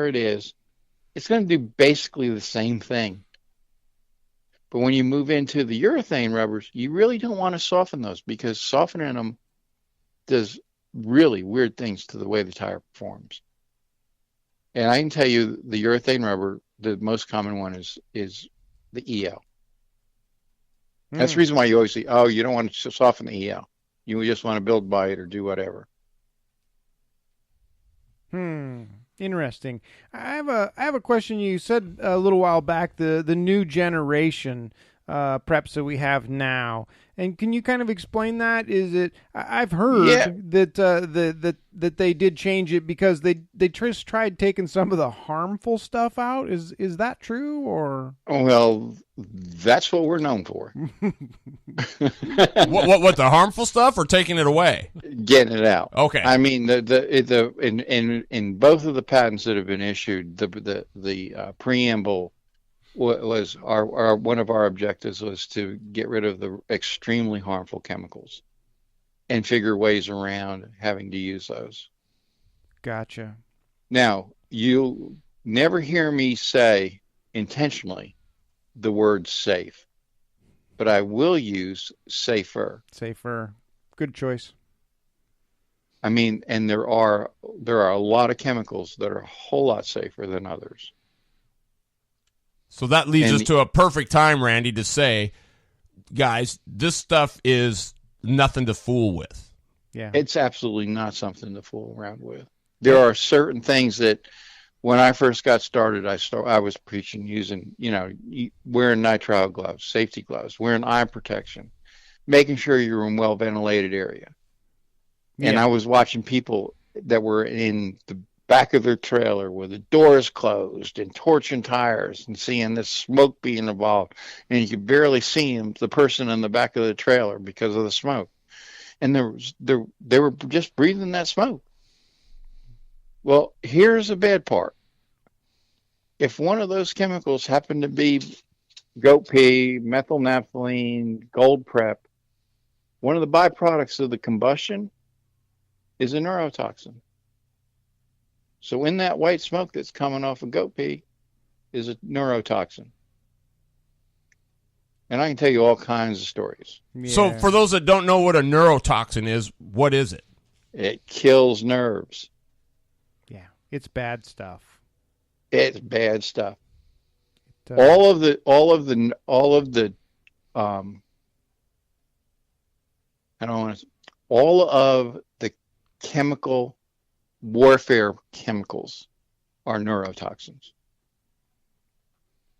it is, it's going to do basically the same thing. But when you move into the urethane rubbers, you really don't want to soften those, because softening them does really weird things to the way the tire performs. And I can tell you the urethane rubber, the most common one is the EL. That's the reason why you always say, oh, you don't want to soften the EL. You just want to build by it or do whatever. Interesting. I have a question. You said a little while back the new generation. preps that we have now. And can you kind of explain that? Is it? I've heard Yeah. that they did change it because they just tried taking some of the harmful stuff out. Is that true or? Well, that's what we're known for. What the harmful stuff or taking it away? Getting it out. Okay. I mean, in both of the patents that have been issued, the preamble was one of our objectives was to get rid of the extremely harmful chemicals and figure ways around having to use those. Gotcha. Now, you never hear me say intentionally the word safe, but I will use safer. Safer. Good choice. I mean, and there are a lot of chemicals that are a whole lot safer than others. So that leads us to a perfect time, Randy, to say, guys, this stuff is nothing to fool with. Yeah. It's absolutely not something to fool around with. There are certain things that when I first got started, I was preaching using, wearing nitrile gloves, safety gloves, wearing eye protection, making sure you're in well-ventilated area. And I was watching people that were in the back of their trailer with the doors closed and torching tires and seeing this smoke being involved. And you could barely see the person in the back of the trailer because of the smoke. And they were just breathing that smoke. Well, here's the bad part. If one of those chemicals happened to be goat pee, methylnaphthalene, gold prep, one of the byproducts of the combustion is a neurotoxin. So in that white smoke that's coming off of goat pee is a neurotoxin. And I can tell you all kinds of stories. Yeah. So for those that don't know what a neurotoxin is, what is it? It kills nerves. Yeah. It's bad stuff. It's bad stuff. It, All of the chemical warfare chemicals are neurotoxins.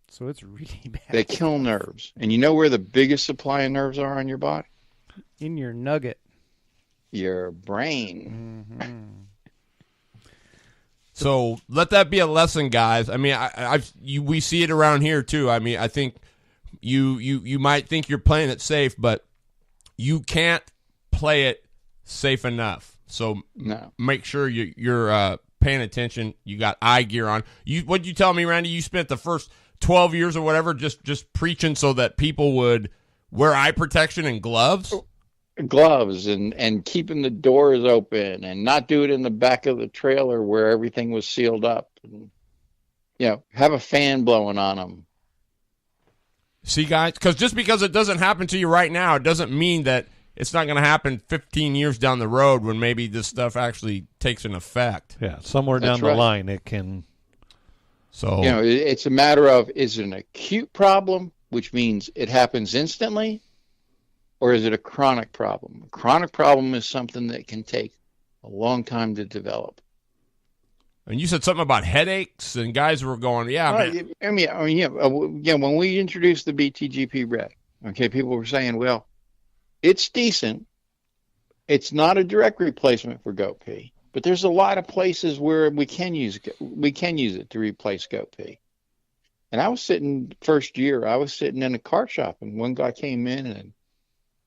So it's really bad. They kill nerves. And you know where the biggest supply of nerves are on your body? In your nugget. Your brain. Mm-hmm. So let that be a lesson, guys. I mean, we see it around here too. I mean, I think you might think you're playing it safe, but you can't play it safe enough. So No. make sure you're paying attention. You got eye gear on. What'd you tell me, Randy? You spent the first 12 years or whatever just preaching so that people would wear eye protection and gloves? Gloves and keeping the doors open and not do it in the back of the trailer where everything was sealed up. And, have a fan blowing on them. See, guys, just because it doesn't happen to you right now, it doesn't mean that it's not going to happen 15 years down the road when maybe this stuff actually takes an effect. Yeah, somewhere That's down the right. line it can. So It's a matter of, is it an acute problem, which means it happens instantly, or is it a chronic problem? A chronic problem is something that can take a long time to develop. And you said something about headaches, and guys were going, "Yeah, man." When we introduced the BTGP Red, okay, people were saying, "Well, it's decent. It's not a direct replacement for goat pee, but there's a lot of places where we can use it to replace goat pee." And I was sitting in a car shop, and one guy came in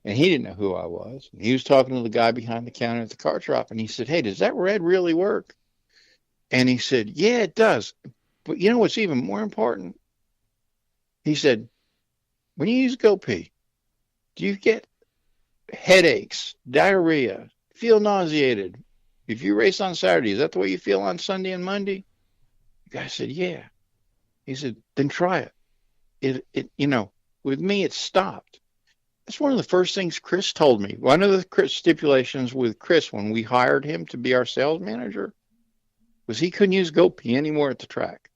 and he didn't know who I was. And he was talking to the guy behind the counter at the car shop, and he said, "Hey, does that red really work?" And he said, "Yeah, it does. But you know what's even more important?" He said, "When you use goat pee, do you get headaches, diarrhea, feel nauseated? If you race on Saturday, is that the way you feel on Sunday and Monday?" The guy said, "Yeah." He said, "Then try it. With me, it stopped." That's one of the first things Chris told me. One of the stipulations with Chris when we hired him to be our sales manager was he couldn't use goat pee anymore at the track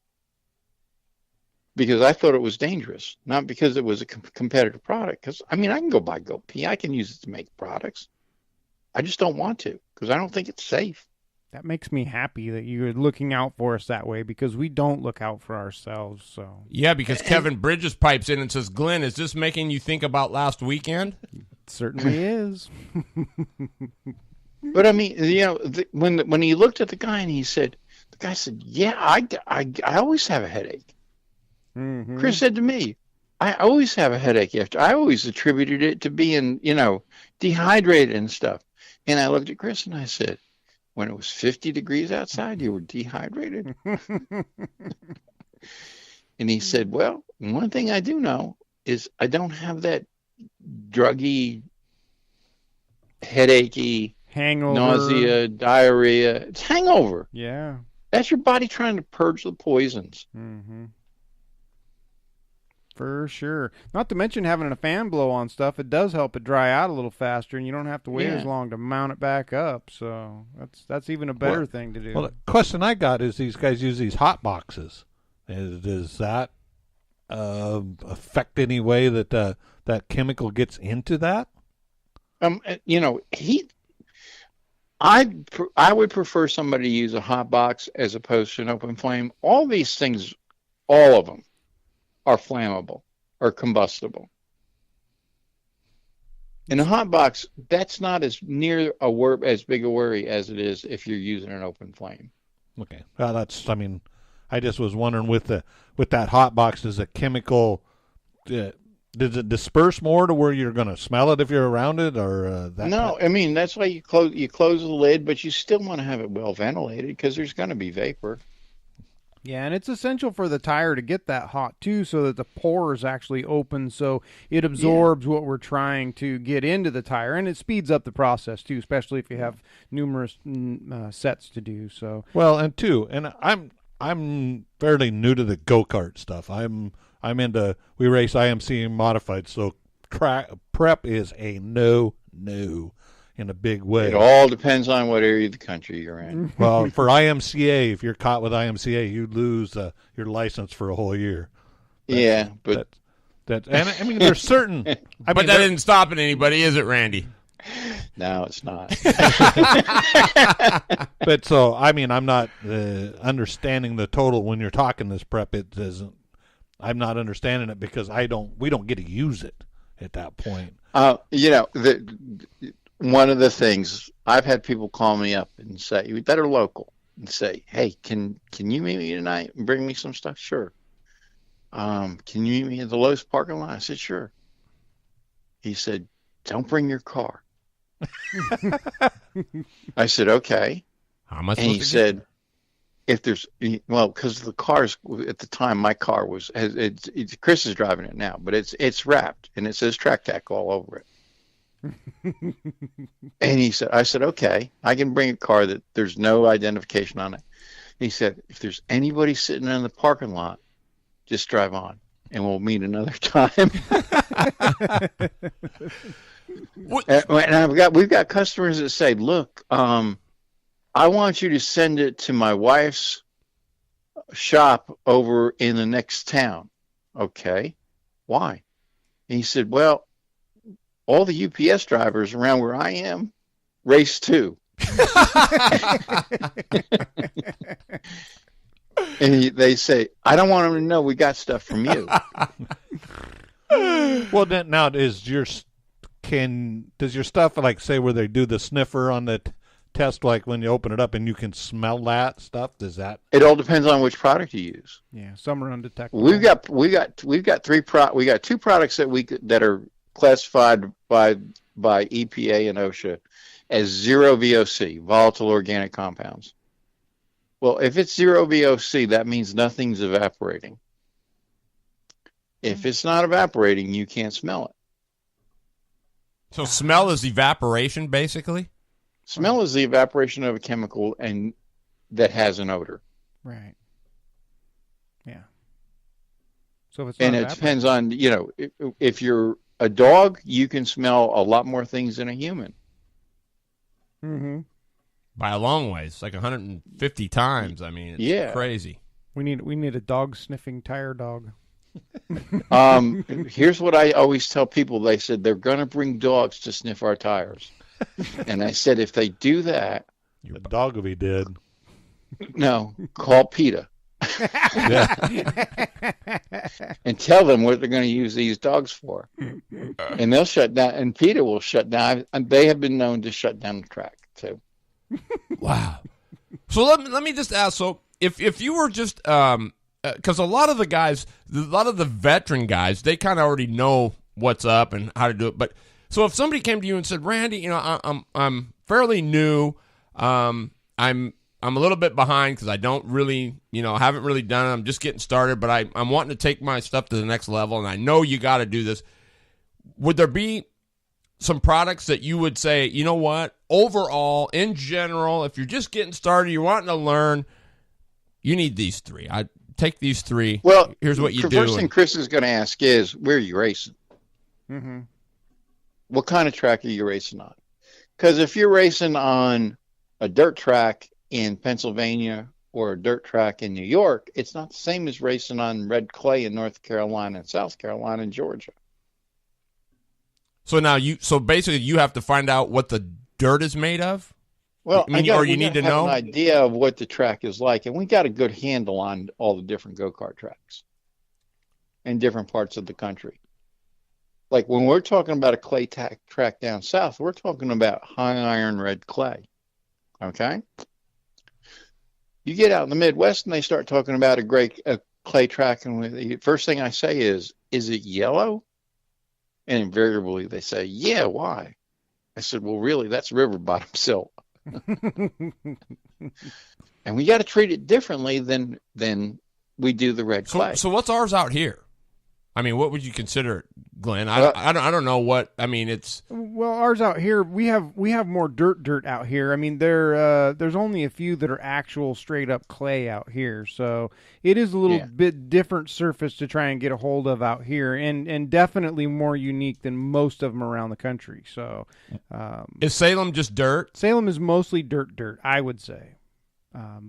because I thought it was dangerous, not because it was a competitive product. Because, I can go buy goat pee. I can use it to make products. I just don't want to because I don't think it's safe. That makes me happy that you're looking out for us that way, because we don't look out for ourselves. So Yeah, because Kevin Bridges pipes in and says, Glenn, is this making you think about last weekend? it certainly is. But I mean, when he looked at the guy and the guy said, "Yeah, I always have a headache." Mm-hmm. Chris said to me, "I always have a headache after." I always attributed it to being, dehydrated and stuff. And I looked at Chris and I said, "When it was 50 degrees outside, you were dehydrated." And he said, "Well, one thing I do know is I don't have that druggy, headachy, Hangover. nausea, diarrhea. It's hangover. Yeah. That's your body trying to purge the poisons." Mm-hmm. For sure. Not to mention having a fan blow on stuff, it does help it dry out a little faster, and you don't have to wait as long to mount it back up. So that's even a better thing to do. Well, the question I got is these guys use these hot boxes. Does that affect any way that that chemical gets into that? I would prefer somebody to use a hot box as opposed to an open flame. All these things, all of them, are flammable or combustible. In a hot box, that's not as big a worry as it is if you're using an open flame. Okay, well, I just was wondering with that hot box, does the chemical does it disperse more to where you're going to smell it if you're around it, or that? No, I mean that's why you close the lid, but you still want to have it well ventilated because there's going to be vapor. Yeah, and it's essential for the tire to get that hot too, so that the pores actually open, so it absorbs what we're trying to get into the tire, and it speeds up the process too, especially if you have numerous sets to do. So well, and I'm fairly new to the go-kart stuff. I'm into, we race IMC modified, so prep is a no in a big way. It all depends on what area of the country you're in. Well, for IMCA, if you're caught with IMCA, you lose your license for a whole year. But and I mean, there's certain. But that isn't stopping anybody, is it, Randy? No, it's not. But so, I mean, I'm not understanding the total when you're talking this prep. It doesn't. I'm not understanding it because we don't get to use it at that point. One of the things I've had people call me up and say that are local and say, "Hey, can you meet me tonight and bring me some stuff?" Sure. Can you meet me at the Lowe's parking lot? I said, "Sure." He said, "Don't bring your car." I said, "Okay." How am I supposed And he to said, "If there's because the cars at the time, my car was Chris is driving it now, but it's wrapped and it says Track Tack all over it." And I said, "Okay, I can bring a car that there's no identification on it." He said, "If there's anybody sitting in the parking lot, just drive on and we'll meet another time." And we've got customers that say, "Look, I want you to send it to my wife's shop over in the next town." Okay, why? And he said, "Well, all the UPS drivers around where I am race too." And they say, "I don't want them to know we got stuff from you." Well, then now does your stuff, like, say, where they do the sniffer on the test, like when you open it up and you can smell that stuff? Does that? It all depends on which product you use. yeah, some are undetectable. We got two products that are classified by EPA and OSHA as zero VOC, volatile organic compounds. Well, if it's zero VOC, that means nothing's evaporating. If it's not evaporating, you can't smell it. So smell is evaporation, basically? Smell is the evaporation of a chemical and that has an odor. Right. Yeah. So if it's And not it depends on, if you're a dog, you can smell a lot more things than a human. Mm-hmm. By a long ways, like 150 times. I mean, it's crazy. We need a dog sniffing tire dog. Here's what I always tell people. They said they're going to bring dogs to sniff our tires. And I said, if they do that, The dog will be dead. No, call PETA Yeah. and tell them what they're going to use these dogs for, and they'll shut down. And PETA will shut down. And they have been known to shut down the track too. Wow. So let me just ask. So if you were just because a lot of the veteran guys, they kind of already know what's up and how to do it. But so if somebody came to you and said, Randy, I'm fairly new. I'm a little bit behind because I don't really, haven't really done it. I'm just getting started, but I'm wanting to take my stuff to the next level, and I know you got to do this. Would there be some products that you would say, you know what, overall, in general, if you're just getting started, you're wanting to learn, you need these three. I take these three. Well, here's what you the do. first thing Chris is going to ask is, where are you racing? Mm-hmm. What kind of track are you racing on? Because if you're racing on a dirt track in Pennsylvania or a dirt track in New York, it's not the same as racing on red clay in North Carolina and South Carolina and Georgia. So basically you have to find out what the dirt is made of? Well, you need to know an idea of what the track is like, and we got a good handle on all the different go-kart tracks in different parts of the country. Like when we're talking about a clay track down south, we're talking about high iron red clay. Okay? You get out in the Midwest and they start talking about a clay track, and the first thing I say is it yellow? And invariably they say, yeah, why? I said, well, really, that's river bottom silt. And we got to treat it differently than we do the red clay. So what's ours out here? I mean, what would you consider it, Glenn? I don't know what. I mean, it's well, ours out here. We have more dirt out here. I mean, there's only a few that are actual straight up clay out here. So it is a little bit different surface to try and get a hold of out here, and definitely more unique than most of them around the country. So is Salem just dirt? Salem is mostly dirt, I would say.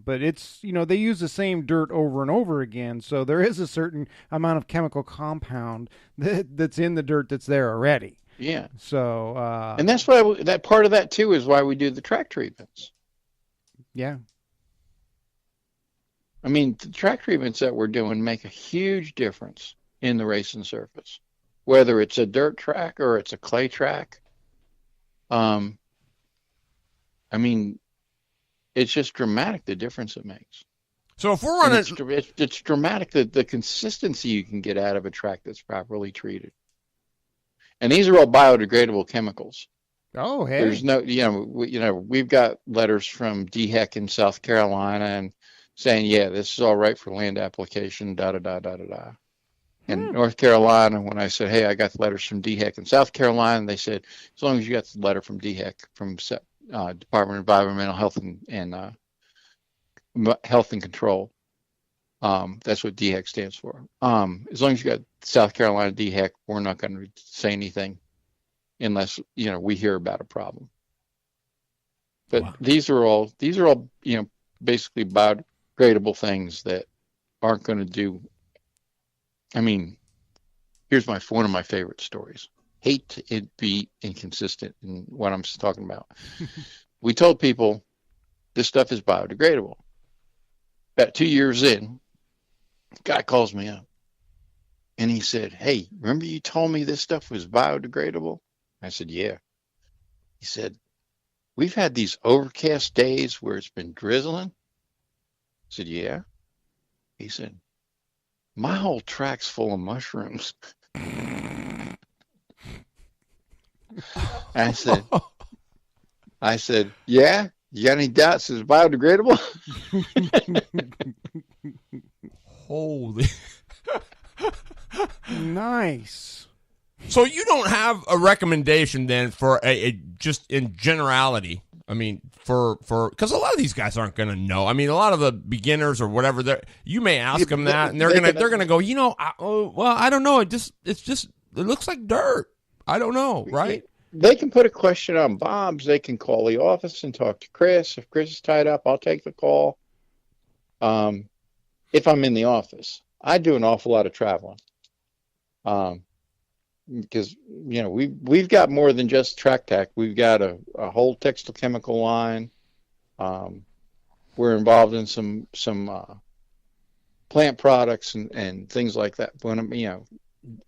But it's, they use the same dirt over and over again, so there is a certain amount of chemical compound that's in the dirt that's there already. Yeah. So, and that's why that part of that too is why we do the track treatments. Yeah. I mean, the track treatments that we're doing make a huge difference in the racing surface, whether it's a dirt track or it's a clay track. I mean, it's just dramatic, the difference it makes. So if we're running... It's dramatic, the consistency you can get out of a track that's properly treated. And these are all biodegradable chemicals. Oh, hey. There's no, we've got letters from DHEC in South Carolina and saying, yeah, this is all right for land application, da-da-da-da-da-da. And North Carolina, when I said, hey, I got the letters from DHEC in South Carolina, they said, as long as you got the letter from DHEC, from Department of Environmental Health and Health and Control. That's what DHEC stands for. As long as you got South Carolina DHEC, we're not going to say anything unless we hear about a problem. But wow. These are all basically biodegradable things that aren't going to do. I mean, here's one of my favorite stories. Hate to be inconsistent in what I'm talking about. We told people this stuff is biodegradable. About 2 years in, a guy calls me up and he said, hey, remember you told me this stuff was biodegradable? I said, yeah. He said, we've had these overcast days where it's been drizzling. I said, yeah. He said, my whole track's full of mushrooms. I said, yeah, you got any doubts it's biodegradable? Holy. Nice. So you don't have a recommendation then for a just in generality. I mean, for because a lot of these guys aren't going to know. I mean, a lot of the beginners or whatever, you may ask them that, and they're gonna go, I don't know. It looks like dirt. I don't know, right? They can put a question on Bob's. They can call the office and talk to Chris. If Chris is tied up, I'll take the call. If I'm in the office, I do an awful lot of traveling. Because we've got more than just track tech. We've got a whole textile chemical line. We're involved in some plant products and things like that.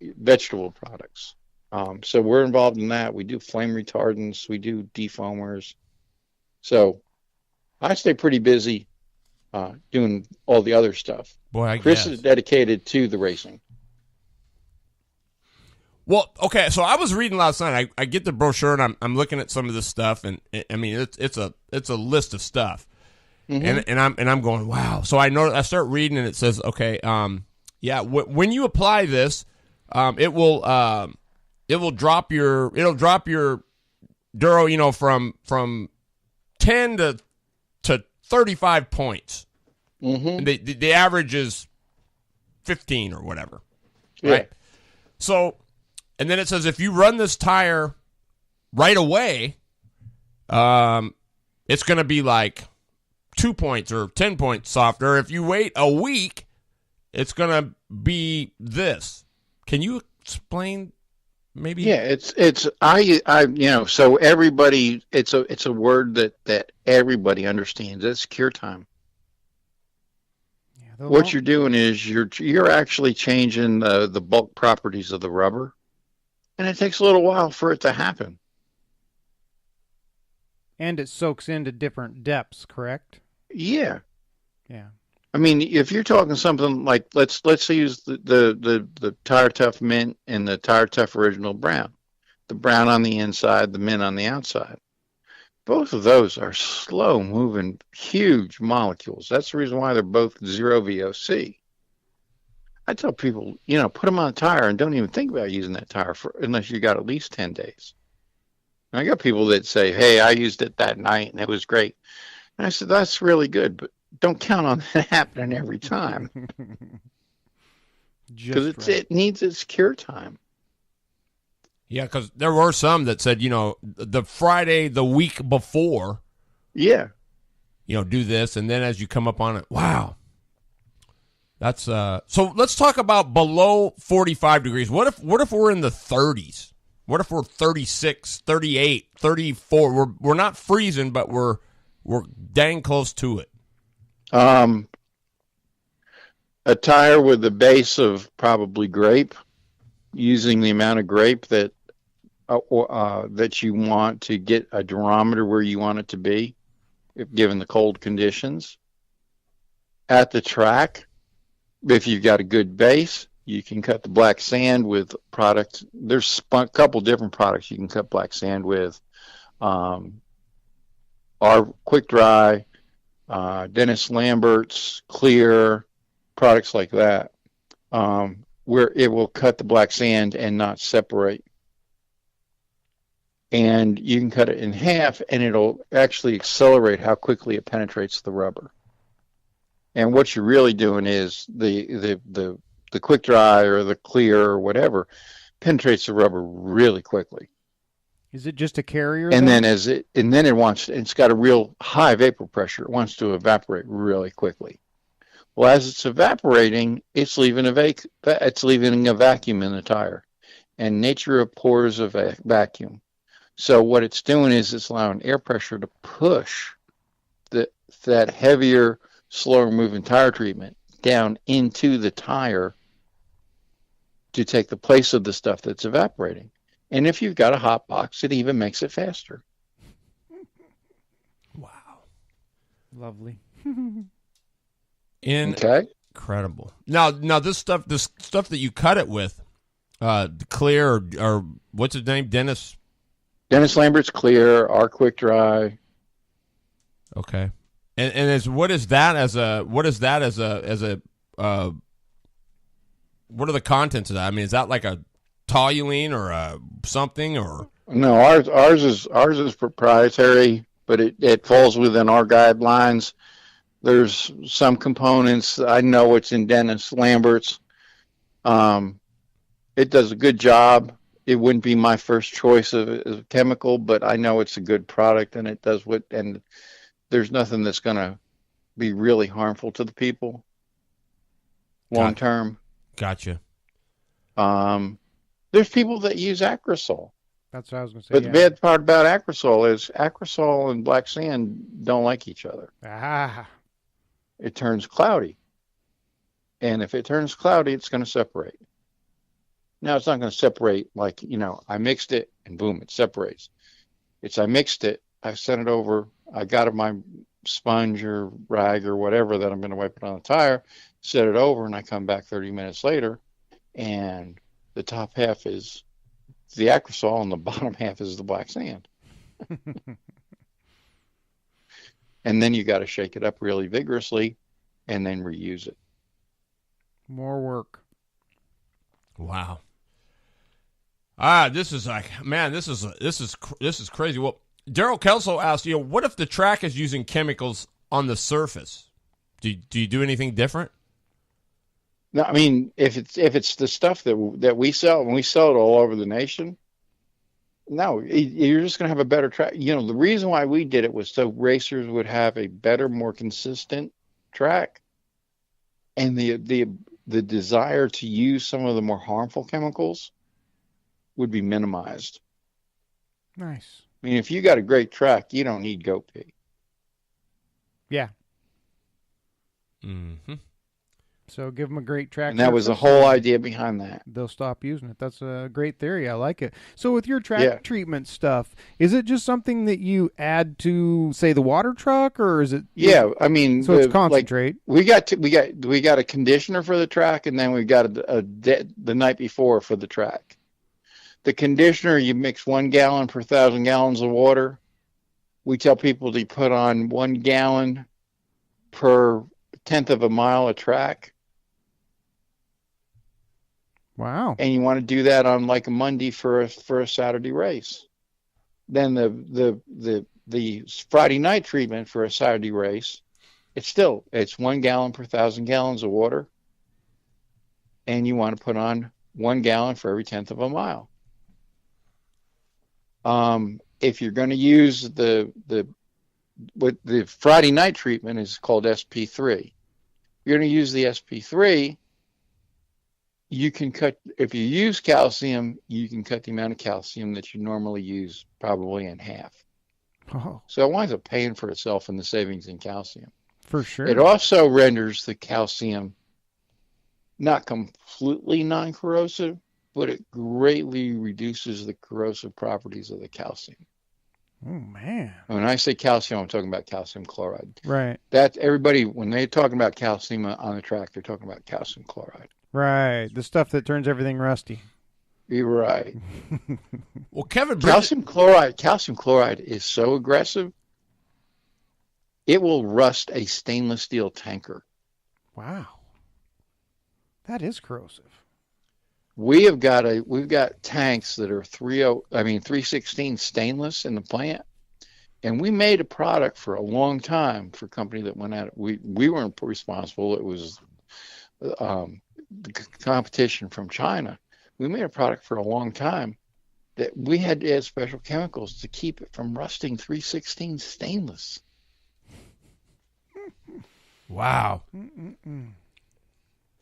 Vegetable products. So we're involved in that. We do flame retardants. We do defoamers. So I stay pretty busy doing all the other stuff. Boy, I Chris guess. is dedicated to the racing. Well, okay, so I was reading last night. I get the brochure and I'm looking at some of this stuff, and I mean it's a list of stuff, and I'm going, wow. So I start reading and it says, okay, when you apply this, it will drop your Duro, from 10 to 35 points. Mm-hmm. The average is 15 or whatever, Yeah. right? So. And then it says if you run this tire right away, it's going to be like 2 points or 10 points softer. If you wait a week, it's going to be this. Can you explain maybe? Yeah, so everybody, it's a word that everybody understands. It's cure time. Yeah, What you're doing is you're actually changing the bulk properties of the rubber. And it takes a little while for it to happen. And it soaks into different depths, correct? Yeah. Yeah. I mean, if you're talking something like let's use the Tire Tough Mint and the Tire Tough Original Brown. The brown on the inside, the mint on the outside. Both of those are slow moving, huge molecules. That's the reason why they're both 0 VOC. I tell people, put them on a tire and don't even think about using that tire unless you got at least 10 days. And I got people that say, hey, I used it that night and it was great. And I said, that's really good, but don't count on that happening every time. Because it needs its cure time. Yeah, because there were some that said, the Friday the week before. Yeah. Do this, and then as you come up on it, wow. That's so let's talk about below 45 degrees. What if we're in the 30s? What if we're 36, 38, 34? We're not freezing, but we're dang close to it. A tire with the base of probably grape, using the amount of grape that you want to get a durometer where you want it to be, given the cold conditions. At the track, if you've got a good base, you can cut the black sand with products. There's a couple different products you can cut black sand with. Our Quick Dry, Dennis Lambert's Clear, products like that, where it will cut the black sand and not separate. And you can cut it in half, and it'll actually accelerate how quickly it penetrates the rubber. And what you're really doing is the Quick Dry or the Clear or whatever penetrates the rubber really quickly. Is it just a carrier? And then it's got a real high vapor pressure. It wants to evaporate really quickly. Well, as it's evaporating, it's leaving a vacuum in the tire, and nature abhors a vacuum. So what it's doing is it's allowing air pressure to push that heavier, slower moving tire treatment down into the tire to take the place of the stuff that's evaporating. And if you've got a hot box, it even makes it faster. Wow. Lovely. Incredible. Now this stuff that you cut it with, Clear or what's his name? Dennis Lambert's Clear, our Quick Dry. Okay. And what are the contents of that? I mean, is that like a toluene or something or? No, ours is proprietary, but it falls within our guidelines. There's some components I know it's in Dennis Lambert's. It does a good job. It wouldn't be my first choice of a chemical, but I know it's a good product and it does and there's nothing that's going to be really harmful to the people long term. Gotcha. There's people that use Acrosol. That's what I was going to say. But the bad part about Acrosol is Acrosol and black sand don't like each other. Ah. It turns cloudy. And if it turns cloudy, it's going to separate. Now, it's not going to separate like, I mixed it and boom, it separates. I mixed it, I sent it over, I got my sponge or rag or whatever that I'm going to wipe it on the tire, set it over, and I come back 30 minutes later, and the top half is the Acrosol and the bottom half is the black sand. And then you got to shake it up really vigorously and then reuse it. More work. Wow. This is like, man, this is crazy. Well, Daryl Kelso asked, what if the track is using chemicals on the surface? Do you do anything different? No, I mean, if it's the stuff that we sell, and we sell it all over the nation, no, you're just going to have a better track. The reason why we did it was so racers would have a better, more consistent track, and the desire to use some of the more harmful chemicals would be minimized. Nice. I mean, if you got a great track, you don't need goat pee. Yeah. Mm-hmm. So give them a great track. And that was the whole idea behind that. They'll stop using it. That's a great theory. I like it. So with your track treatment stuff, is it just something that you add to, say, the water truck, or is it? Yeah, I mean, so it's concentrate. We got a conditioner for the track, and then we got the night before for the track. The conditioner, you mix 1 gallon per 1,000 gallons of water. We tell people to put on 1 gallon per 1/10 of a mile of track. Wow. And you want to do that on like a Monday for a Saturday race. Then the Friday night treatment for a Saturday race, it's 1 gallon per 1,000 gallons of water. And you want to put on 1 gallon for every 1/10 of a mile. If you're going to use what the Friday night treatment is called SP3. You're going to use the SP3. You can if you use calcium, you can cut the amount of calcium that you normally use probably in half. Oh. So it winds up paying for itself in the savings in calcium. For sure. It also renders the calcium not completely non-corrosive, but it greatly reduces the corrosive properties of the calcium. Oh, man. When I say calcium, I'm talking about calcium chloride. Right. That everybody, when they're talking about calcium on the track, they're talking about calcium chloride. Right. The stuff that turns everything rusty. You're right. Well, Kevin, calcium chloride is so aggressive, it will rust a stainless steel tanker. Wow. That is corrosive. We've got tanks that are 316 stainless in the plant, and we made a product for a long time for a company that went at it. We weren't responsible. It was the competition from China. We made a product for a long time that we had to add special chemicals to keep it from rusting 316 stainless. Wow.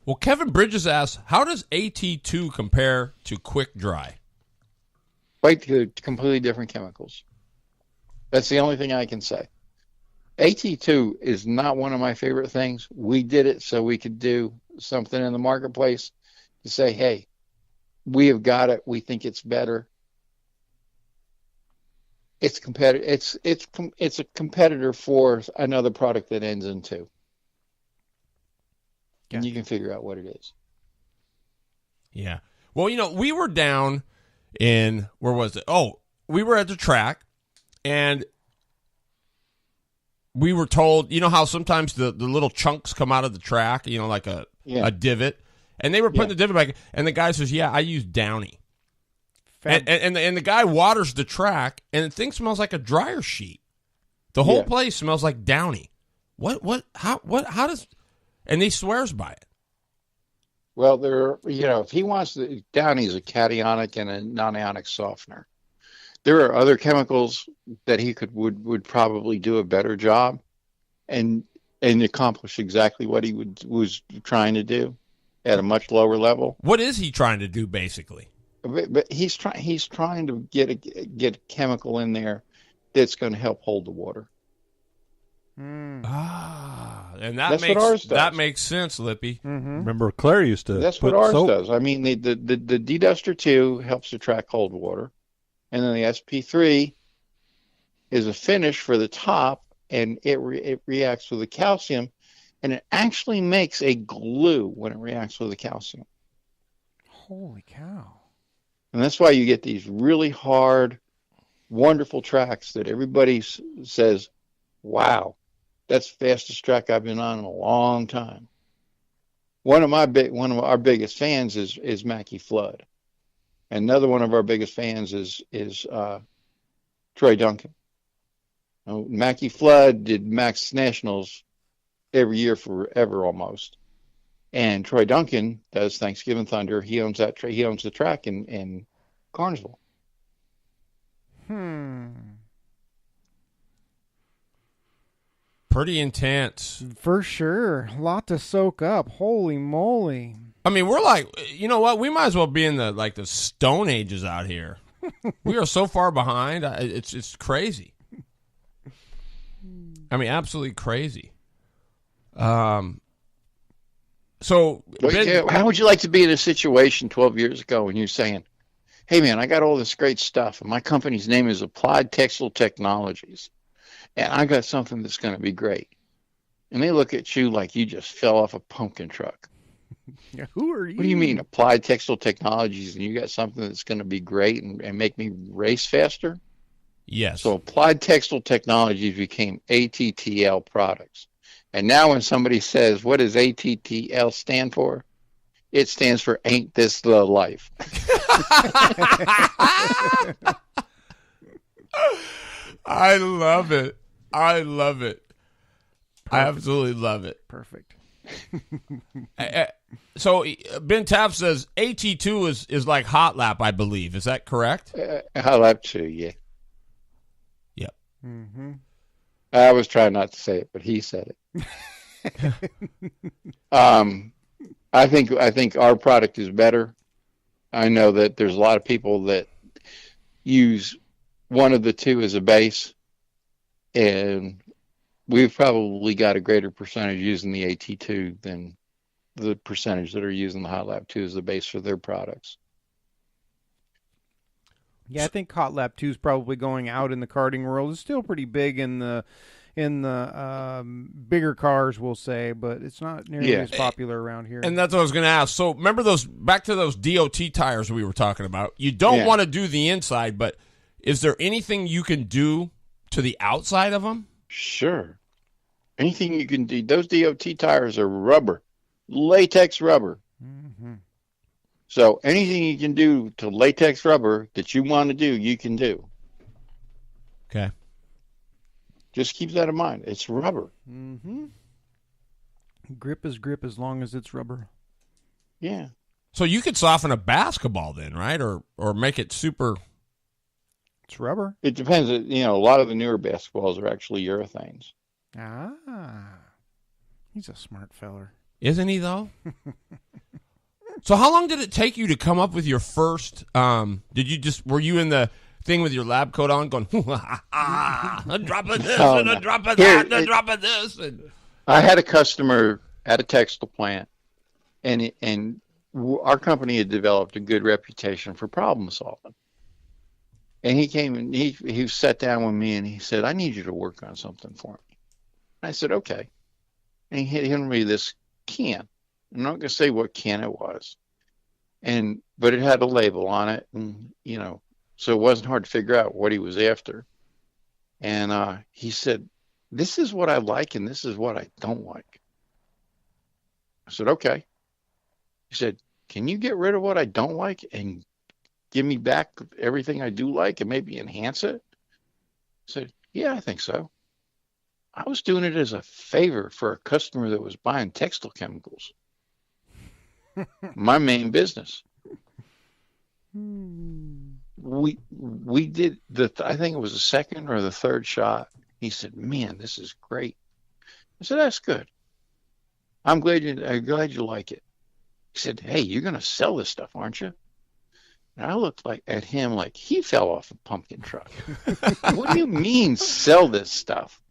Well, Kevin Bridges asks, how does AT2 compare to Quick Dry? Quite completely different chemicals. That's the only thing I can say. AT2 is not one of my favorite things. We did it so we could do something in the marketplace to say, hey, we have got it. We think it's better. It's competitive. It's a competitor for another product that ends in 2. And you can figure out what it is. Yeah. Well, we were down in, where was it? Oh, we were at the track, and we were told, how sometimes the little chunks come out of the track, like a divot, and they were putting the divot back, and the guy says, I use Downy. And the guy waters the track, and the thing smells like a dryer sheet. The whole place smells like Downy. How does... And he swears by it. Well, if he wants to, Downy is a cationic and a non-ionic softener. There are other chemicals that he would probably do a better job, and accomplish exactly what he was trying to do at a much lower level. What is he trying to do, basically? but he's trying to get a chemical in there that's going to help hold the water. And that That's what makes ours does. that makes sense, Lippy. Remember, Claire used to. That's put what ours soap. does. I mean, the D-Duster 2 helps to track cold water, and then the SP3 is a finish for the top, and it reacts with the calcium, and it actually makes a glue when it reacts with the calcium. Holy cow. And that's why you get these really hard, wonderful tracks that everybody says, wow, that's the fastest track I've been on in a long time. One of our biggest fans is Mackie Flood. Another one of our biggest fans is Troy Duncan. Mackie Flood did Max Nationals every year forever almost. And Troy Duncan does Thanksgiving Thunder. He owns he owns the track in Carnesville. Pretty intense. For sure. A lot to soak up. Holy moly. I mean, we're like, you know what? We might as well be in the Stone Ages out here. We are so far behind. It's crazy. I mean, absolutely crazy. So, how would you like to be in a situation 12 years ago when you're saying, hey, man, I got all this great stuff, and my company's name is Applied Textile Technologies, and I got something that's going to be great. And they look at you like you just fell off a pumpkin truck. Yeah, who are you? What do you mean, Applied Textile Technologies, and you got something that's going to be great and make me race faster? yes. So Applied Textile Technologies became ATTL Products. And now when somebody says, what does ATTL stand for? It stands for Ain't This the Life. I love it. I love it. I absolutely love it. Perfect. So Ben Taft says AT2 is like Hot Lap, I believe. Is that correct? I'll have to, yeah. Yep. I was trying not to say it, but he said it. I think our product is better. I know that there's a lot of people that use one of the two as a base, and we've probably got a greater percentage using the AT2 than the percentage that are using the Hot Lap 2 as the base for their products. Yeah, I think Hot Lap 2 is probably going out in the karting world. It's still pretty big in the bigger cars, we'll say, but it's not nearly as popular around here. And that's what I was going to ask. So remember back to those DOT tires we were talking about. You don't want to do the inside, but is there anything you can do to the outside of them? Sure. Anything you can do. Those DOT tires are rubber, latex rubber. So anything you can do to latex rubber that you want to do, you can do. Okay. Just keep that in mind. It's rubber. Grip is grip as long as it's rubber. Yeah. So you could soften a basketball then, right? Or make it super. It's rubber. It depends. A lot of the newer basketballs are actually urethanes. He's a smart feller. Isn't he, though? So how long did it take you to come up with your first, were you in the thing with your lab coat on going, a drop of this and a drop of that and a drop of this? And... I had a customer at a textile plant, and our company had developed a good reputation for problem solving. And he came and he sat down with me and he said, I need you to work on something for me. I said, okay. And he handed me this can. I'm not going to say what can it was. But it had a label on it, and, so it wasn't hard to figure out what he was after. And he said, this is what I like and this is what I don't like. I said, okay. He said, can you get rid of what I don't like and give me back everything I do like and maybe enhance it? I said, yeah, I think so. I was doing it as a favor for a customer that was buying textile chemicals. My main business. We did I think it was the second or the third shot. He said, man, this is great. I said, that's good. I'm glad you like it. He said, hey, you're going to sell this stuff, aren't you? And I looked at him like he fell off a pumpkin truck. What do you mean sell this stuff?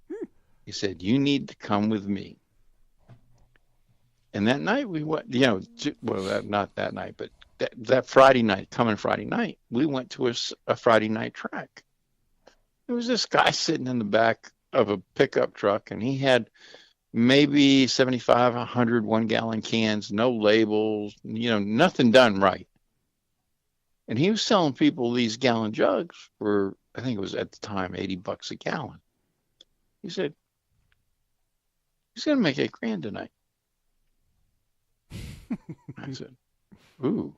He said, you need to come with me. And that night we went, not that night, but that Friday night, coming Friday night, we went to a Friday night track. There was this guy sitting in the back of a pickup truck, and he had maybe 75, 100 1-gallon cans, no labels, nothing done right. And he was selling people these gallon jugs for, I think it was at the time, $80 a gallon. He said, he's going to make $8,000 tonight. I said, ooh.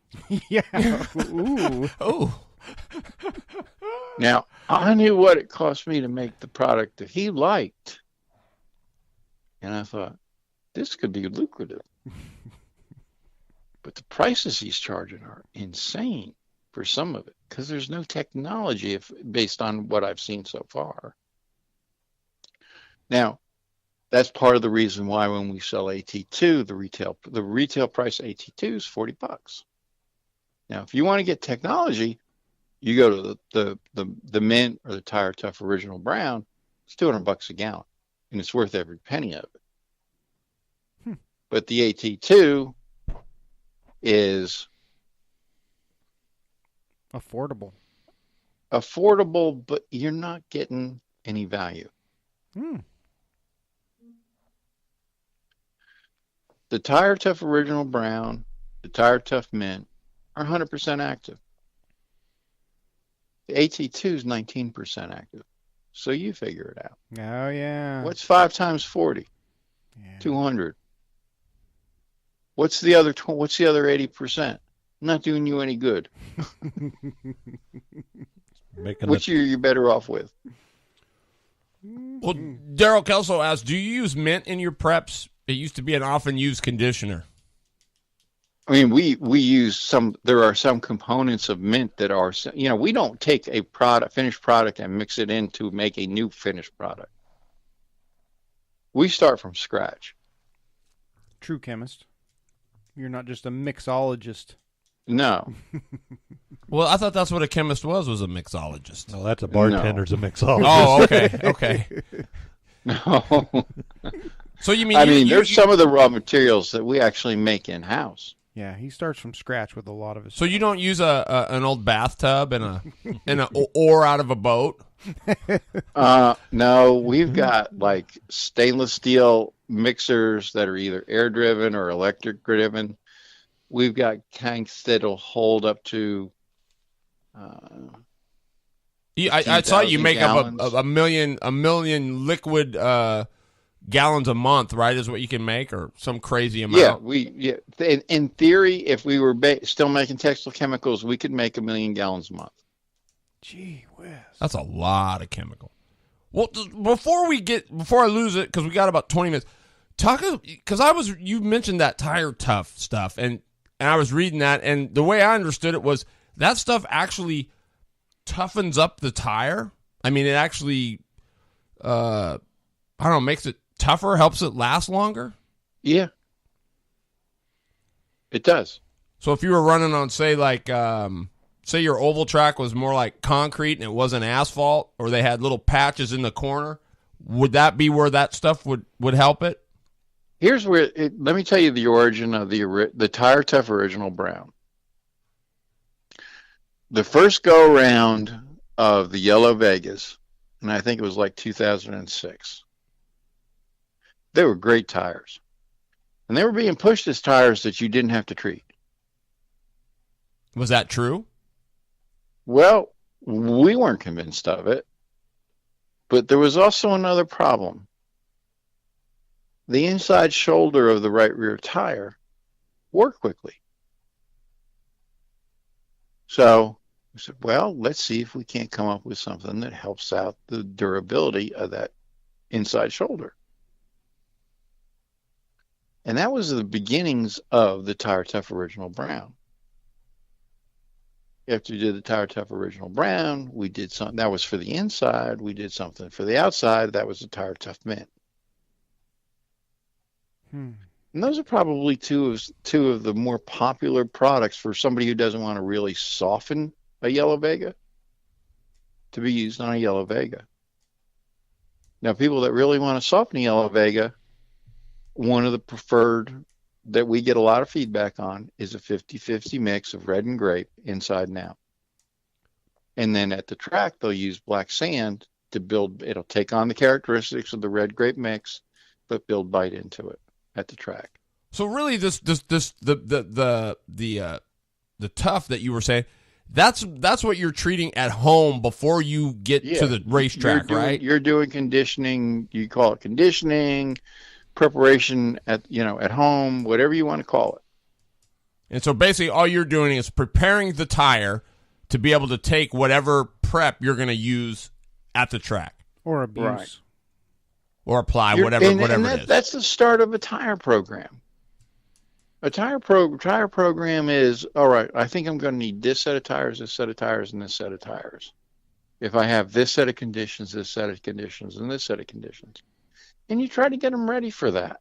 Yeah. Ooh. Oh, Now, I knew what it cost me to make the product that he liked. And I thought, this could be lucrative. But the prices he's charging are insane for some of it, because there's no technology based on what I've seen so far. Now, that's part of the reason why when we sell AT2, the retail price of AT2 is $40. Now, if you want to get technology, you go to the Mint or the Tire Tough Original Brown. It's $200 a gallon, and it's worth every penny of it. But the AT2 is Affordable. affordable, but you're not getting any value. The Tire Tough Original Brown, the Tire Tough Mint are 100% active. The AT2 is 19% active. So you figure it out. Oh, yeah. What's 5 times 40? Yeah. 200. What's the other 80%? Not doing you any good. Which you're better off with. well, Daryl Kelso asked, do you use mint in your preps? It used to be an often used conditioner. I mean, we use there are some components of mint that are, we don't take a finished product and mix it in to make a new finished product. We start from scratch. True chemist. You're not just a mixologist. No. Well, I thought that's what a chemist was a mixologist. No, that's a bartender's a mixologist. Oh, okay. No. So you mean there's some of the raw materials that we actually make in-house. Yeah, he starts from scratch with a lot of his. So you don't use an old bathtub and an oar out of a boat? No, we've got like stainless steel mixers that are either air driven or electric driven. We've got tanks that'll hold up to. I saw you make gallons. up a million liquid gallons a month, right? Is what you can make, or some crazy amount. Yeah, in theory, if we were still making textile chemicals, we could make 1 million gallons a month. Gee whiz. That's a lot of chemical. Well, before I lose it, because we got about 20 minutes, because you mentioned that Tire Tough stuff, and I was reading that, and the way I understood it was that stuff actually toughens up the tire. I mean, it actually, makes it tougher, helps it last longer. Yeah, it does. So if you were running on, say your oval track was more like concrete and it wasn't asphalt, or they had little patches in the corner, would that be where that stuff would help it? Here's where let me tell you the origin of the Tire Tough Original Brown. The first go around of the Yellow Vegas, and I think it was like 2006. They were great tires, and they were being pushed as tires that you didn't have to treat. Was that true? Well, we weren't convinced of it, but there was also another problem. The inside shoulder of the right rear tire wore quickly. So we said, well, let's see if we can't come up with something that helps out the durability of that inside shoulder. And that was the beginnings of the Tire Tough Original Brown. After we did the Tire Tough Original Brown, we did something that was for the inside. We did something for the outside. That was the Tire Tough Mint. And those are probably two of the more popular products for somebody who doesn't want to really soften a yellow Vega to be used on a yellow Vega. Now, people that really want to soften a yellow Vega, one of the preferred that we get a lot of feedback on is a 50-50 mix of red and grape inside and out. And then at the track, they'll use black sand to build. It'll take on the characteristics of the red grape mix, but build bite into it at the track. So really, the tough that you were saying, that's what you're treating at home before you get to the racetrack, right? You're doing conditioning. You call it conditioning, preparation at home, whatever you want to call it. And so basically, all you're doing is preparing the tire to be able to take whatever prep you're going to use at the track or abuse. Right. Or apply whatever it is. That's the start of a tire program. A tire program is, all right, I think I'm going to need this set of tires, this set of tires, and this set of tires. If I have this set of conditions, this set of conditions, and this set of conditions. And you try to get them ready for that.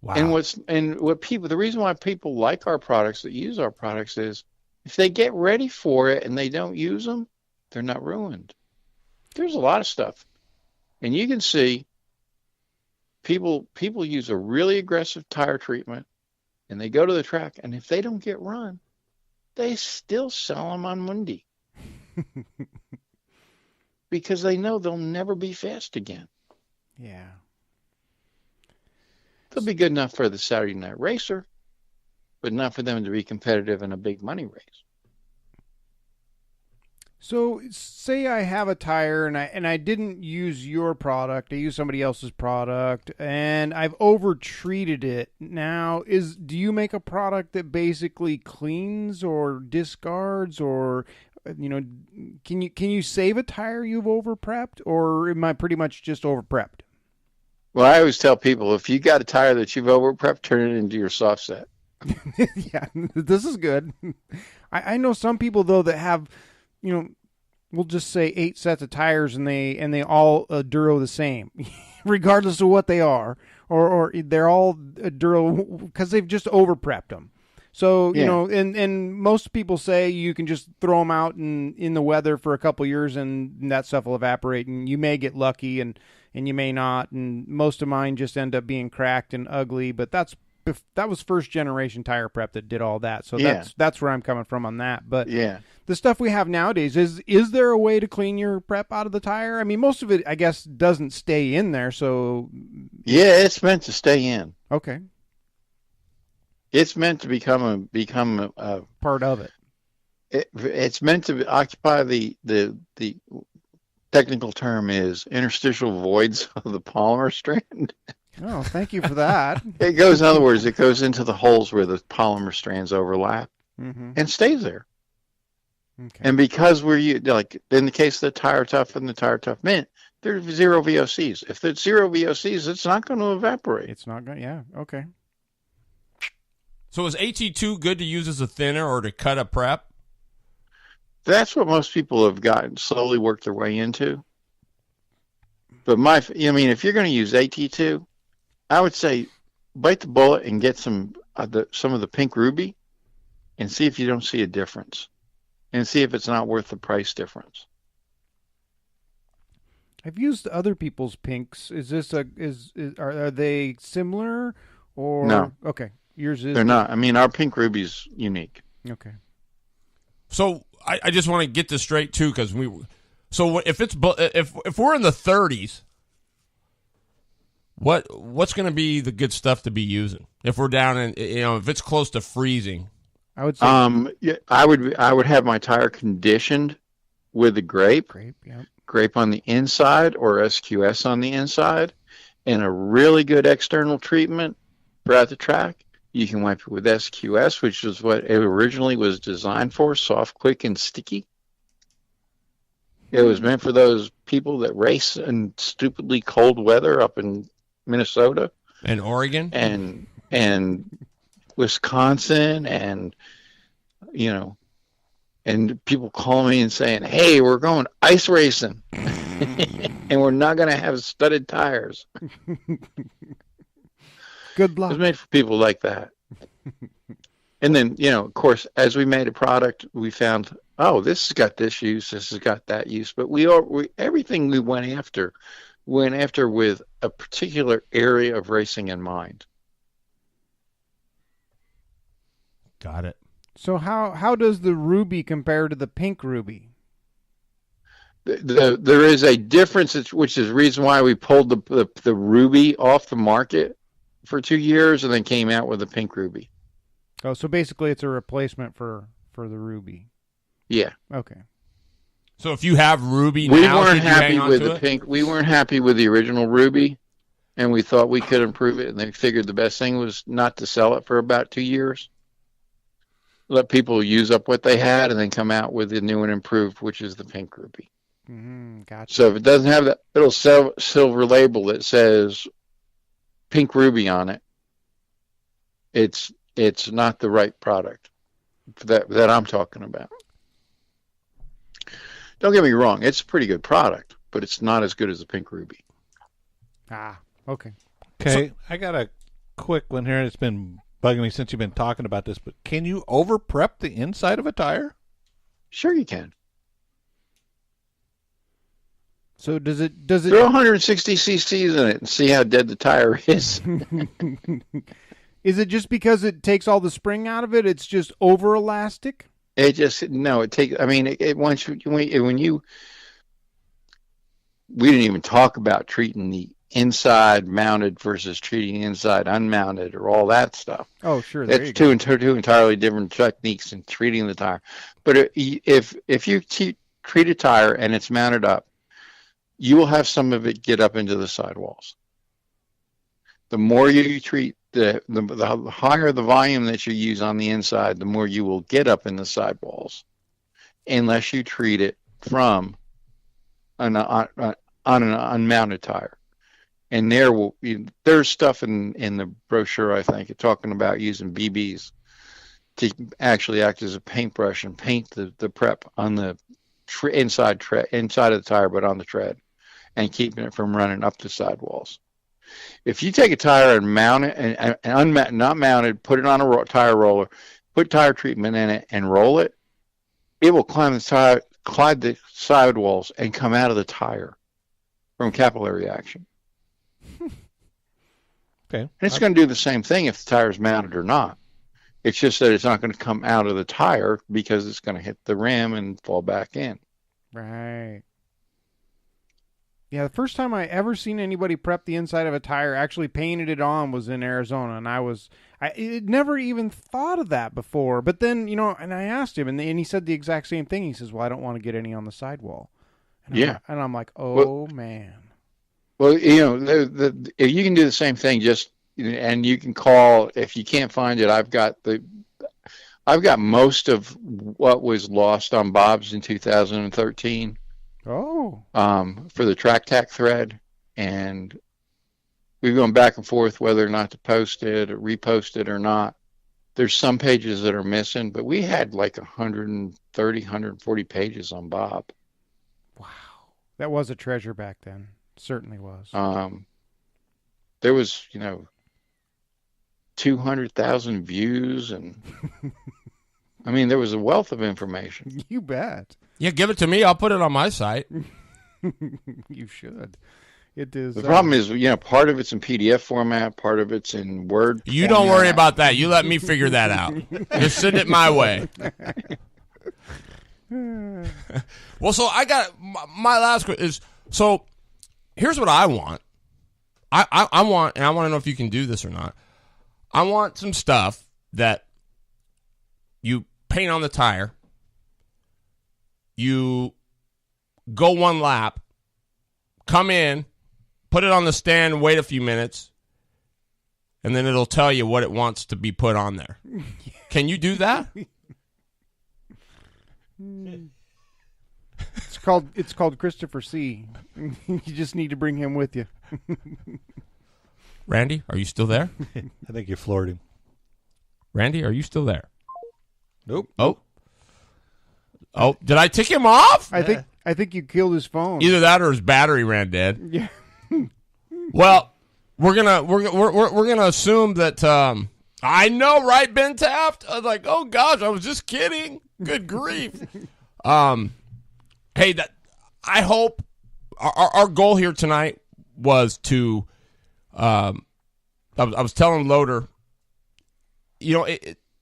Wow. The reason why people like our products, that use our products, is if they get ready for it and they don't use them, they're not ruined. There's a lot of stuff. And you can see people use a really aggressive tire treatment and they go to the track, and if they don't get run, they still sell them on Monday. Because they know they'll never be fast again. Yeah. They'll be good enough for the Saturday night racer, but not for them to be competitive in a big money race. So say I have a tire and I didn't use your product, I used somebody else's product, and I've over-treated it. Now, do you make a product that basically cleans or discards, or can you save a tire you've over-prepped, or am I pretty much just over-prepped? Well, I always tell people, if you got a tire that you've over-prepped, turn it into your soft set. Yeah, this is good. I know some people, though, that have, we'll just say 8 sets of tires, and they all duro the same, regardless of what they are, or they're all duro because they've just over-prepped them. So, and most people say you can just throw them out in the weather for a couple years and that stuff will evaporate, and you may get lucky and you may not. And most of mine just end up being cracked and ugly, but that was first generation tire prep that did all that. So that's where I'm coming from on that. But the stuff we have nowadays, is there a way to clean your prep out of the tire? I mean, most of it, I guess, doesn't stay in there. So yeah, it's meant to stay in. Okay. It's meant to become a part of it. It's meant to occupy the technical term is interstitial voids of the polymer strand. Oh, thank you for that. In other words, it goes into the holes where the polymer strands overlap and stays there. Okay. And because like in the case of the Tire Tough and the Tire Tough Mint, there's 0 VOCs. If it's 0 VOCs, it's not going to evaporate. It's not going. Yeah. Okay. So is AT2 good to use as a thinner or to cut a prep? That's what most people have slowly worked their way into. But if you're going to use AT2, I would say bite the bullet and get some of the pink ruby and see if you don't see a difference, and see if it's not worth the price difference. I've used other people's pinks. Is this are they similar or no? Okay. Yours is. They're not. I mean, our pink ruby's unique. Okay. So I just want to get this straight too, because if we're in the 30s, what's going to be the good stuff to be using if we're down in if it's close to freezing? I would say. I would have my tire conditioned with the grape. Grape on the inside or SQS on the inside, and a really good external treatment for at the track. You can wipe it with SQS, which is what it originally was designed for, soft, quick, and sticky. It was meant for those people that race in stupidly cold weather up in Minnesota. And Oregon. And Wisconsin, and, and people call me and saying, hey, we're going ice racing, and we're not going to have studded tires. Good It luck. was made for people like that. And then, of course, as we made a product, we found, oh, this has got this use, this has got that use. But everything we went after with a particular area of racing in mind. Got it. So how does the ruby compare to the pink ruby? There is a difference, which is the reason why we pulled the ruby off the market for 2 years and then came out with the pink ruby. Oh, so basically it's a replacement for the ruby. Yeah. Okay. So if you have ruby We now, weren't should you hang happy on with to the it? pink. We weren't happy with the original ruby, and we thought we could improve it. And they figured the best thing was not to sell it for about 2 years. Let people use up what they had, and then come out with the new and improved, which is the pink ruby. Gotcha. So if it doesn't have that little silver label that says pink ruby on it, it's not the right product that I'm talking about. Don't get me wrong; it's a pretty good product, but it's not as good as the pink ruby. Okay. Okay, I got a quick one here. It's been bugging me since you've been talking about this, but can you over prep the inside of a tire? Sure, you can. So does it Throw 160 cc's in it and see how dead the tire is. is it just because it takes all the spring out of it? It's just over elastic? It takes. I mean, we didn't even talk about treating the inside mounted versus treating inside unmounted or all that stuff. Oh, sure. That's two entirely different techniques in treating the tire. But if you treat a tire and it's mounted up, you will have some of it get up into the sidewalls. The more you treat, the higher the volume that you use on the inside, the more you will get up in the sidewalls, unless you treat it from on an unmounted tire. And there's stuff in the brochure, I think, talking about using BBs to actually act as a paintbrush and paint the prep on the inside of the tire, but on the tread, and keeping it from running up the sidewalls. If you take a tire and mount it, and not mounted, put it on a tire roller, put tire treatment in it, and roll it, it will climb the sidewalls and come out of the tire from capillary action. Okay. And it's going to do the same thing if the tire is mounted or not. It's just that it's not going to come out of the tire because it's going to hit the rim and fall back in. Right. Yeah, the first time I ever seen anybody prep the inside of a tire, actually painted it on, was in Arizona, and I never even thought of that before. But then, and I asked him, and he said the exact same thing. He says, "Well, I don't want to get any on the sidewall." And I'm like, "Oh, man." Well, you can do the same thing. And you can call if you can't find it. I've got most of what was lost on Bob's in 2013. Oh. For the track tack thread, and we've gone back and forth whether or not to post it or repost it or not. There's some pages that are missing, but we had like 130, 140 pages on Bob. Wow. That was a treasure back then. Certainly was. There was, 200,000 views, and I mean, there was a wealth of information. You bet. Yeah, give it to me. I'll put it on my site. You should. It is. The problem is, part of it's in PDF format, part of it's in Word. You don't worry about that. You let me figure that out. Just send it my way. Well, so I got my last question is, so here's what I want. I want, and I want to know if you can do this or not. I want some stuff that you paint on the tire. You go one lap, come in, put it on the stand, wait a few minutes, and then it'll tell you what it wants to be put on there. Can you do that? It's called Christopher C. You just need to bring him with you. Randy, are you still there? I think you floored him. Randy, are you still there? Nope. Oh, did I tick him off? I think you killed his phone. Either that or his battery ran dead. Yeah. Well, we're gonna assume that. I know, right, Ben Taft? I was like, oh gosh, I was just kidding. Good grief. Hey, I hope our goal here tonight was to. I was telling Loader, you know,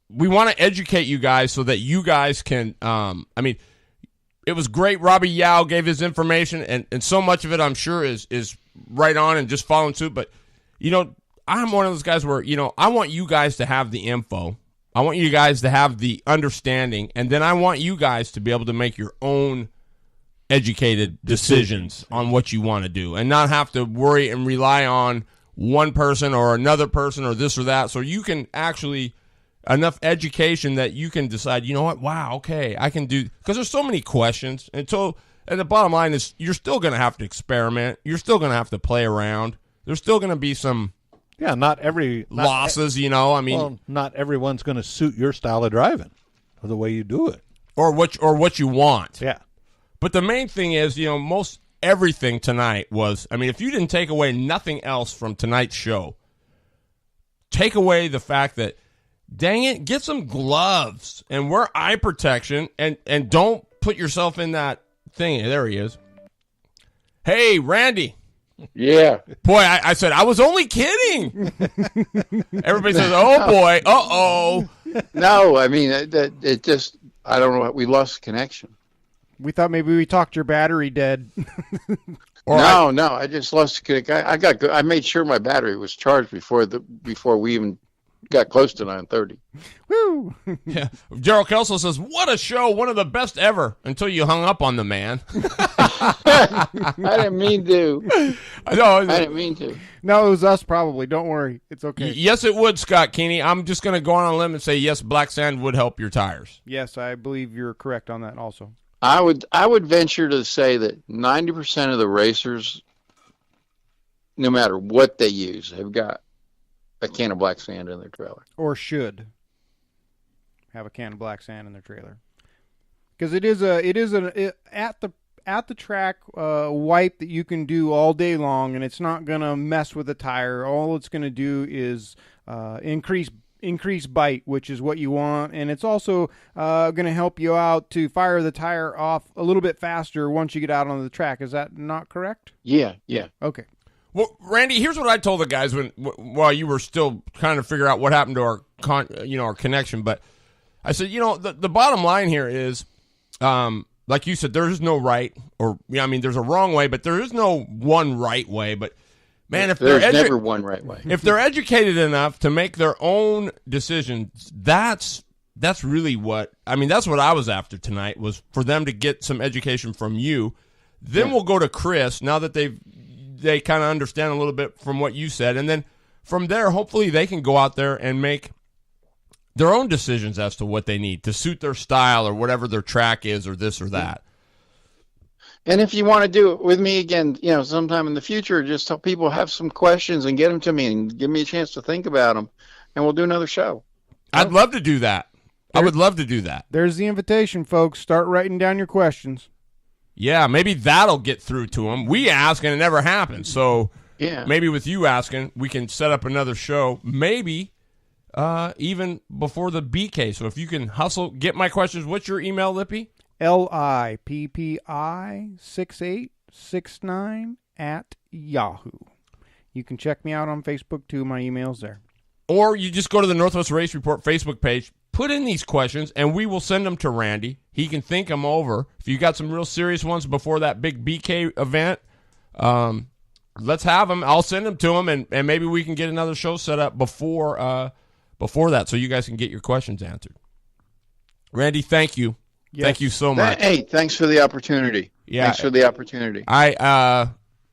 we want to educate you guys so that you guys can. I mean, it was great. Robbie Yao gave his information, and so much of it, I'm sure, is right on and just following suit. But you know, I'm one of those guys where, you know, I want you guys to have the info. I want you guys to have the understanding, and then I want you guys to be able to make your own educated decisions on what you want to do and not have to worry and rely on one person or another person or this or that. So you can actually enough education that you can decide, you know what, wow, okay, I can do, because there's so many questions. And the bottom line is you're still going to have to experiment. You're still going to have to play around. There's still going to be some not losses, you know. I mean, well, not everyone's going to suit your style of driving or the way you do it, or what you want. Yeah. But the main thing is, you know, most everything tonight was, I mean, if you didn't take away nothing else from tonight's show, take away the fact that, dang it, get some gloves and wear eye protection and don't put yourself in that thing. There he is. Hey, Randy. Yeah. Boy, I said, I was only kidding. Everybody says, oh, boy, uh-oh. No, I mean, it just, I don't know, we lost connection. We thought maybe we talked your battery dead. No, I just lost connection. I made sure my battery was charged before we even got close to 9:30. Woo! Yeah. Gerald Kelso says, what a show, one of the best ever, until you hung up on the man. I didn't mean to. I know. I didn't mean to. No, it was us probably. Don't worry. It's okay. Yes, it would, Scott Keeney. I'm just going to go on a limb and say, yes, black sand would help your tires. Yes, I believe you're correct on that also. I would venture to say that 90% of the racers, no matter what they use, have got a can of black sand in their trailer. Or should have a can of black sand in their trailer. Because it is at the track wipe that you can do all day long, and it's not going to mess with the tire. All it's going to do is increase bite, which is what you want, and it's also going to help you out to fire the tire off a little bit faster once you get out on the track. Is that not correct? Yeah. Okay. Well, Randy, here's what I told the guys while you were still trying to figure out what happened to our connection. But I said, you know, the bottom line here is, like you said, there is no right there's a wrong way, but there is no one right way. But man, if there's never one right way. If they're educated enough to make their own decisions, that's really what that's what I was after tonight, was for them to get some education from you. Then we'll go to Chris now that they kind of understand a little bit from what you said, and then from there, hopefully they can go out there and make their own decisions as to what they need to suit their style or whatever their track is or this or that. And if you want to do it with me again, you know, sometime in the future, just tell people have some questions and get them to me and give me a chance to think about them, and we'll do another show. I'd love to do that. I would love to do that. There's the invitation, folks. Start writing down your questions. Yeah, maybe that'll get through to them. We ask and it never happens. So maybe with you asking, we can set up another show, maybe even before the BK. So if you can hustle, get my questions. What's your email, Lippy? LIPPI6869 at Yahoo. You can check me out on Facebook too. My email's there. Or you just go to the Northwest Race Report Facebook page, put in these questions, and we will send them to Randy. He can think them over. If you got some real serious ones before that big BK event, let's have them. I'll send them to him, and maybe we can get another show set up before that, so you guys can get your questions answered. Randy, thank you. Yes. Thank you so much. Hey, thanks for the opportunity. Yeah, thanks for the opportunity. I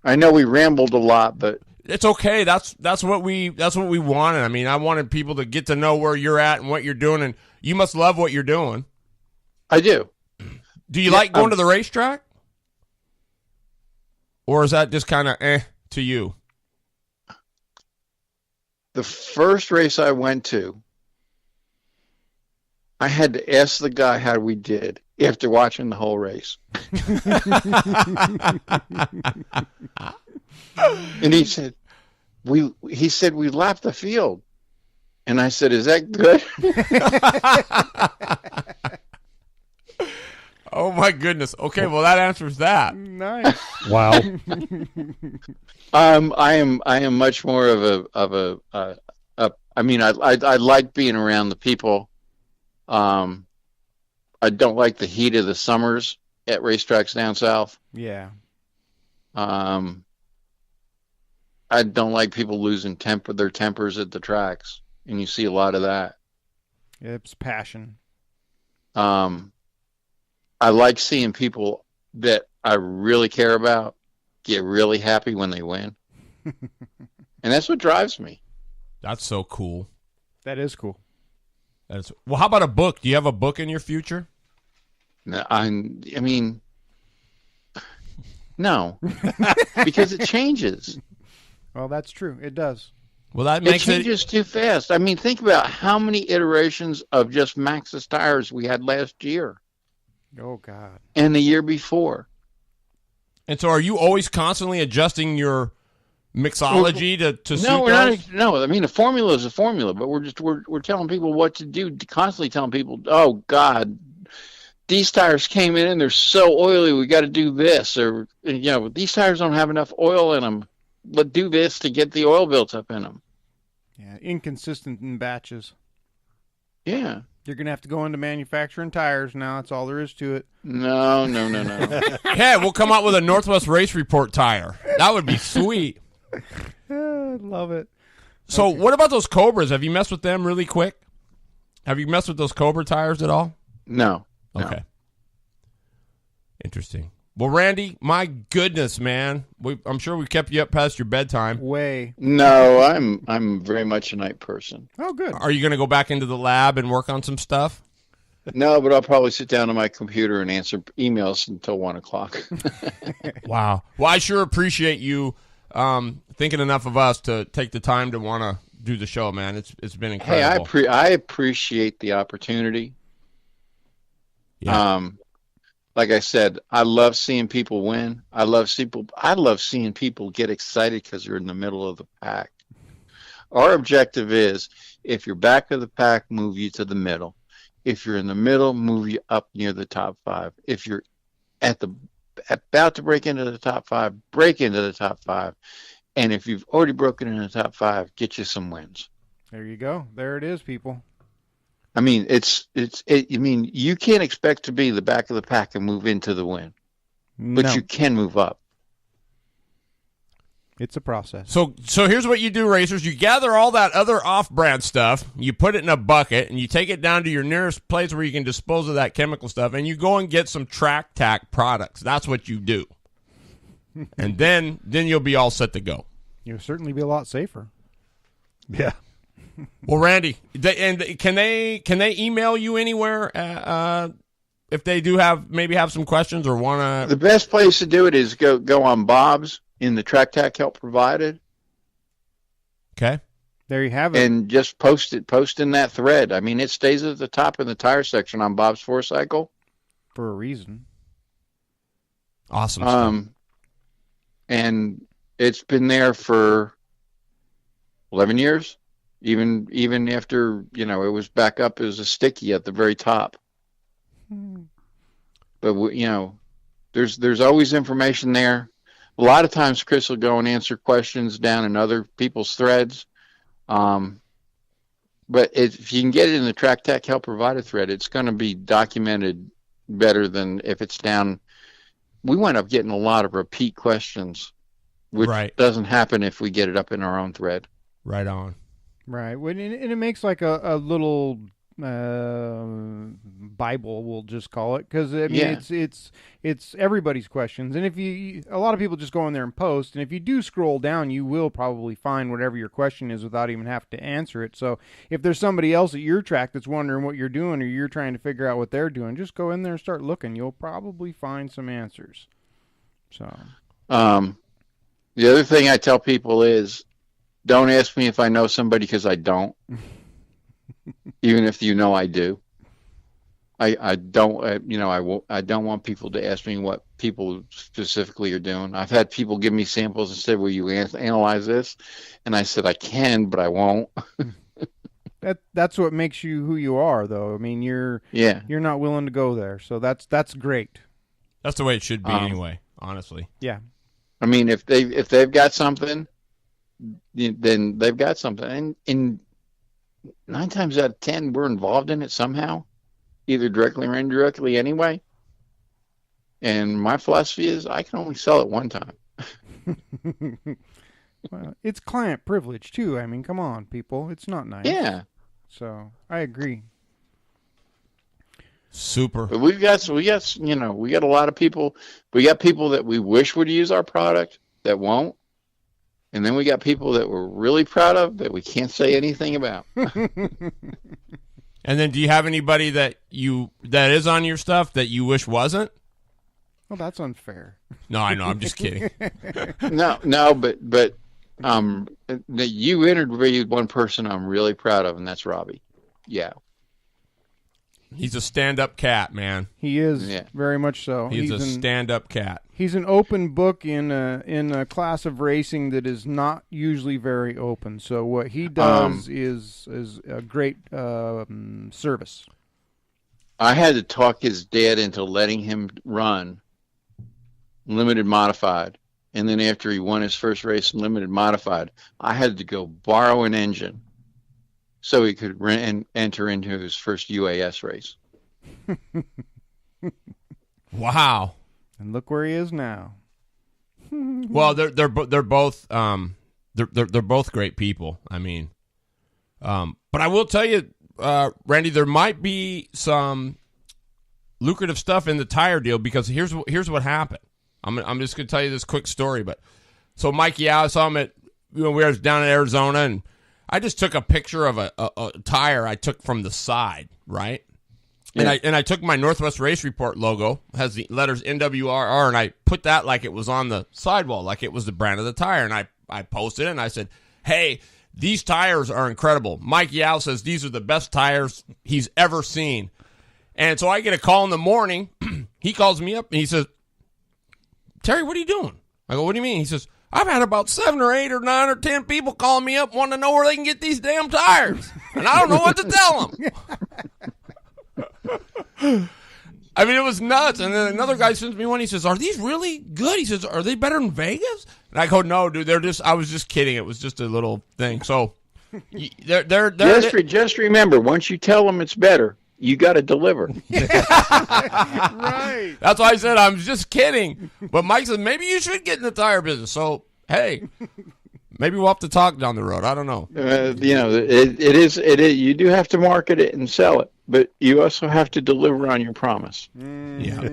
know we rambled a lot, but it's okay. That's what we wanted. I mean, I wanted people to get to know where you're at and what you're doing, and you must love what you're doing. I do. Do you like going to the racetrack? Or is that just kind of to you? The first race I went to, I had to ask the guy how we did after watching the whole race. And he said, he said we lapped the field. And I said, is that good? Oh my goodness. Okay, well that answers that. Nice. Wow. I am much more of a I mean, I like being around the people. I don't like the heat of the summers at racetracks down south. Yeah. I don't like people losing their tempers at the tracks, and you see a lot of that. It's passion. I like seeing people that I really care about get really happy when they win. And that's what drives me. That's so cool. That is cool. Well, how about a book? Do you have a book in your future? I mean, no, because it changes. Well, that's true. It does. Well, that It makes changes too fast. I mean, think about how many iterations of just Maxxis tires we had last year Oh, God. and the year before. And so, are you always constantly adjusting your mixology to suit No, we're those? not. No, I mean, a formula is a formula, but we're telling people what to do, constantly telling people, oh, God, these tires came in and they're so oily, we got to do this. Or, these tires don't have enough oil in them. Let's do this to get the oil built up in them. Yeah, inconsistent in batches. Yeah. You're going to have to go into manufacturing tires now. That's all there is to it. No. Hey, we'll come out with a Northwest Race Report tire. That would be sweet. I love it. So, what about those Cobras? Have you messed with them really quick? Have you messed with those Cobra tires at all? No. Okay. Interesting. Well, Randy, my goodness, man. I'm sure we kept you up past your bedtime. Way. No, I'm very much a night person. Oh, good. Are you going to go back into the lab and work on some stuff? No, but I'll probably sit down on my computer and answer emails until 1:00. Wow. Well, I sure appreciate you thinking enough of us to take the time to want to do the show, man. It's been incredible. Hey, I appreciate the opportunity. Yeah. Like I said, I love seeing people win. I love seeing people get excited because they're in the middle of the pack. Our objective is, if you're back of the pack, move you to the middle. If you're in the middle, move you up near the top 5. If you're about to break into the top 5, break into the top 5. And if you've already broken into the top 5, get you some wins. There you go. There it is, people. I mean, you can't expect to be the back of the pack and move into the win, but No, you can move up. it's a process. So here's what you do, racers. You gather all that other off-brand stuff, you put it in a bucket, and you take it down to your nearest place where you can dispose of that chemical stuff, and you go and get some Track Tack products. That's what you do. And then you'll be all set to go. You'll certainly be a lot safer. Yeah. Well, Randy, can they email you anywhere if they do have some questions or want The to? best place to do it is go on Bob's in the Track Tack Help Provided, Okay. There you have it. and just post in that thread. I mean, it stays at the top in the tire section on Bob's 4Cycle. For a reason. Awesome. Stuff. And it's been there for 11 years. Even after, it was back up as a sticky at the very top. But, there's always information there. A lot of times Chris will go and answer questions down in other people's threads. But if you can get it in the Track Tech Help Provided thread, it's going to be documented better than if it's down. We wind up getting a lot of repeat questions, which Right. doesn't happen if we get it up in our own thread. Right on. Right. And it makes like a little Bible, we'll just call it, because I mean Yeah. it's everybody's questions, and if a lot of people just go in there and post, and if you do scroll down, you will probably find whatever your question is without even having to answer it. So if there's somebody else at your track that's wondering what you're doing, or you're trying to figure out what they're doing, just go in there and start looking. You'll probably find some answers. So The other thing I tell people is, don't ask me if I know somebody, because I don't. Even if I do. I don't, I don't want people to ask me what people specifically are doing. I've had people give me samples and say, "Will you analyze this?" And I said, "I can, but I won't." That's what makes you who you are, though. I mean, you're not willing to go there, so that's great. That's the way it should be anyway. Honestly. Yeah. I mean, if they've got something, then they've got something, and 9 times out of 10, we're involved in it somehow, either directly or indirectly anyway. And my philosophy is I can only sell it one time. Well, it's client privilege too. I mean, come on, people. It's not nice. Yeah. So I agree. Super. But we got a lot of people. We got people that we wish would use our product that won't. And then we got people that we're really proud of that we can't say anything about. And then do you have anybody that is on your stuff that you wish wasn't? Well, that's unfair. No, I know. I'm just kidding. No, but you interviewed one person I'm really proud of, and that's Robbie. Yeah. He's a stand-up cat, man. He is very much so. He's a stand-up cat. He's an open book in a class of racing that is not usually very open. So what he does is a great service. I had to talk his dad into letting him run limited modified, and then after he won his first race in limited modified, I had to go borrow an engine so he could enter into his first UAS race. Wow! And look where he is now. Well, they're both they're both great people. I mean, but I will tell you, Randy, there might be some lucrative stuff in the tire deal because here's what happened. I'm just gonna tell you this quick story, but so Mikey, I saw him we were down in Arizona, and I just took a picture of a tire I took from the side, right? Yeah. And I took my Northwest Race Report logo, has the letters NWRR, and I put that like it was on the sidewall, like it was the brand of the tire, and I posted it, and I said, "Hey, these tires are incredible." Mike Yao says these are the best tires he's ever seen. And so I get a call in the morning. He calls me up, and he says, "Terry, what are you doing?" I go, "What do you mean?" He says, "I've had about 7 or 8 or 9 or 10 people calling me up wanting to know where they can get these damn tires. And I don't know what to tell them." I mean, it was nuts. And then another guy sends me one. He says, "Are these really good?" He says, "Are they better than Vegas?" And I go, "No, dude, I was just kidding. It was just a little thing." So just remember, once you tell them it's better, you got to deliver. Right. That's why I said I'm just kidding. But Mike said maybe you should get in the tire business. So hey, maybe we'll have to talk down the road. I don't know. It is. You do have to market it and sell it, but you also have to deliver on your promise. Yeah.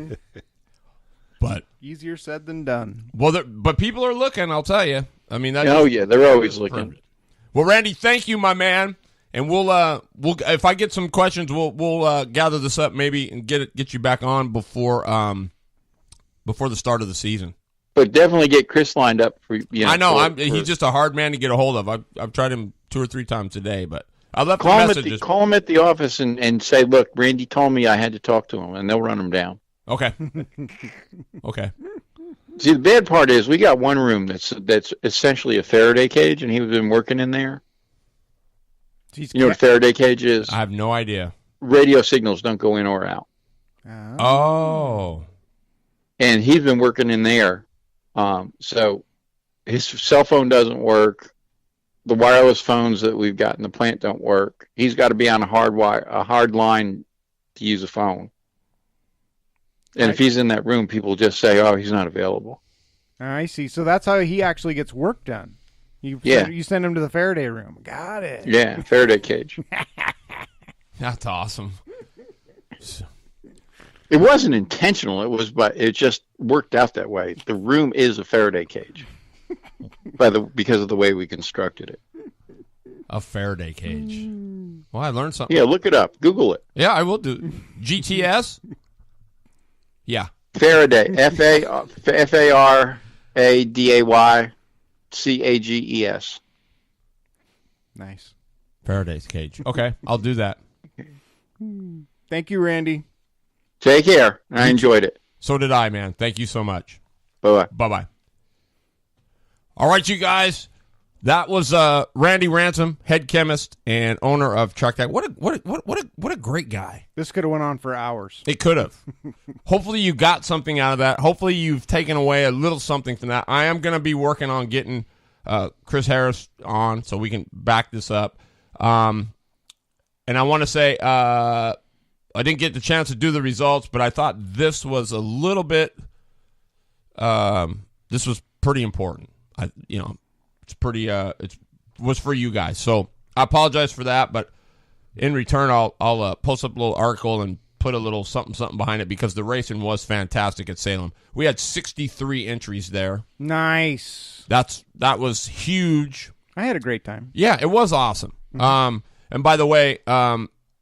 But easier said than done. Well, but people are looking. I'll tell you. I mean, they're always looking. Well, Randy, thank you, my man. And we'll if I get some questions, we'll gather this up maybe and get you back on before the start of the season. But definitely get Chris lined up for I know he's just a hard man to get a hold of. I've tried him 2 or 3 times today, but I left messages. Call him at the office and say, "Look, Randy told me I had to talk to him," and they'll run him down. Okay. Okay. See, the bad part is we got one room that's essentially a Faraday cage, and he's been working in there. You know what a Faraday cage is? I have no idea. Radio signals don't go in or out. Oh. And he's been working in there. So his cell phone doesn't work. The wireless phones that we've got in the plant don't work. He's got to be on a hard line to use a phone. And if he's in that room, people just say, "Oh, he's not available." I see. So that's how he actually gets work done. You send him to the Faraday room. Got it. Yeah, Faraday cage. That's awesome. It wasn't intentional. But it just worked out that way. The room is a Faraday cage, because of the way we constructed it. A Faraday cage. Well, I learned something. Yeah, look it up. Google it. Yeah, I will do. GTS. Yeah. Faraday. FARADAYCAGES. Nice. Faraday's cage. Okay, I'll do that. Thank you, Randy. Take care. I enjoyed it. So did I, man. Thank you so much. Bye-bye. Bye-bye. All right, you guys. That was Randy Ransom, head chemist and owner of Truck Tech. What a great guy. This could have went on for hours. It could have. Hopefully you got something out of that. Hopefully you've taken away a little something from that. I am going to be working on getting Chris Harris on so we can back this up. And I want to say I didn't get the chance to do the results, but I thought this was a little bit this was pretty important. It's pretty it was for you guys. So I apologize for that, but in return I'll post up a little article and put a little something behind it because the racing was fantastic at Salem. We had 63 entries there. Nice. That was huge. I had a great time. Yeah, it was awesome. Mm-hmm. And by the way,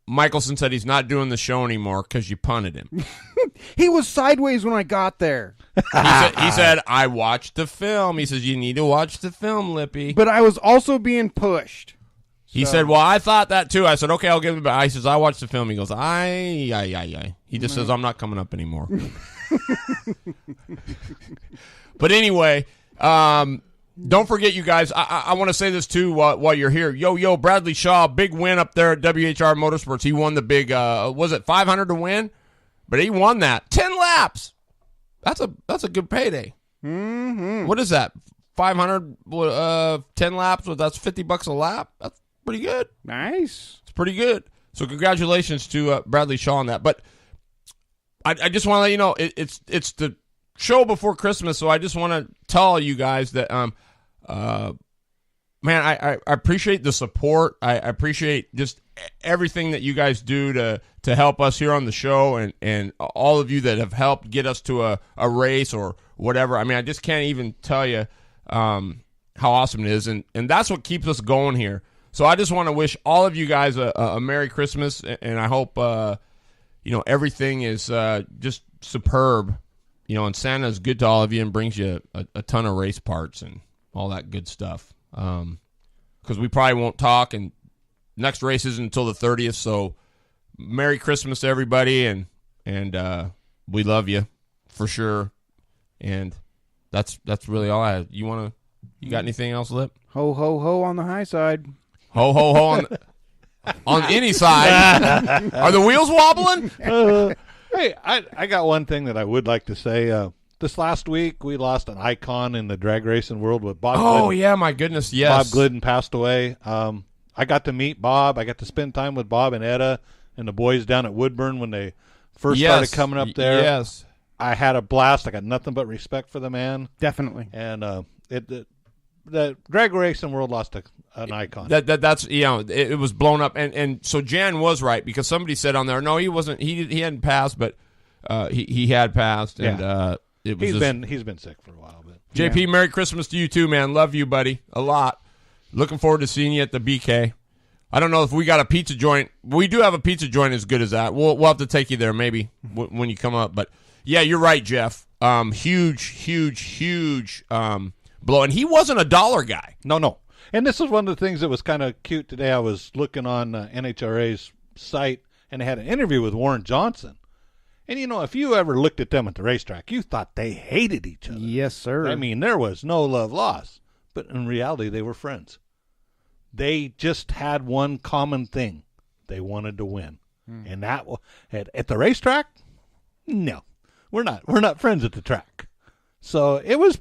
Michelson said he's not doing the show anymore because you punted him. He was sideways when I got there. He said, I watched the film. He says, you need to watch the film, Lippy. But I was also being pushed. He said, well, I thought that too. I said, okay, I'll give it back. He says, I watched the film. He goes, aye. He just says, I'm not coming up anymore. But anyway, don't forget, you guys, I want to say this too while you're here. Yo, Bradley Shaw, big win up there at WHR Motorsports. He won the big, was it 500 to win? But he won that. 10 laps. That's a good payday. Mm-hmm. What is that? 500, 10 laps, that's $50 a lap. That's pretty good. Nice. It's pretty good. So congratulations to Bradley Shaw on that. But I just want to let you know, it's the show before Christmas, so I just want to tell you guys that, man, I appreciate the support. I appreciate just everything that you guys do to help us here on the show and all of you that have helped get us to a race or whatever. I mean, I just can't even tell you how awesome it is, and that's what keeps us going here. So I just want to wish all of you guys a Merry Christmas, and I hope everything is just superb, and Santa is good to all of you and brings you a ton of race parts and all that good stuff. Because we probably won't talk, and next race isn't until the 30th. So Merry Christmas to everybody, and we love you for sure. And that's really all I have. You got anything else, Lip? Ho, ho, ho on the high side. Ho, ho, ho on any side. Are the wheels wobbling? Hey, I got one thing that I would like to say. This last week, we lost an icon in the drag racing world with Bob Glidden. Oh, yeah, my goodness, yes. Bob Glidden passed away. I got to meet Bob. I got to spend time with Bob and Etta and the boys down at Woodburn when they first started coming up there. Yes. I had a blast. I got nothing but respect for the man. Definitely. And the drag racing world lost an icon. That's it was blown up, and so Jan was right because somebody said on there, no, he wasn't. He hadn't passed, but he had passed, and it was he's been sick for a while. But JP, Merry Christmas to you too, man. Love you, buddy, a lot. Looking forward to seeing you at the BK. I don't know if we got a pizza joint. We do have a pizza joint as good as that. We'll have to take you there maybe when you come up. But yeah, you're right, Jeff. Huge blow, and he wasn't a dollar guy. No. And this is one of the things that was kind of cute today. I was looking on NHRA's site, and they had an interview with Warren Johnson. And, if you ever looked at them at the racetrack, you thought they hated each other. Yes, sir. I mean, there was no love lost. But in reality, they were friends. They just had one common thing. They wanted to win. And that at the racetrack, no. We're not friends at the track. So it was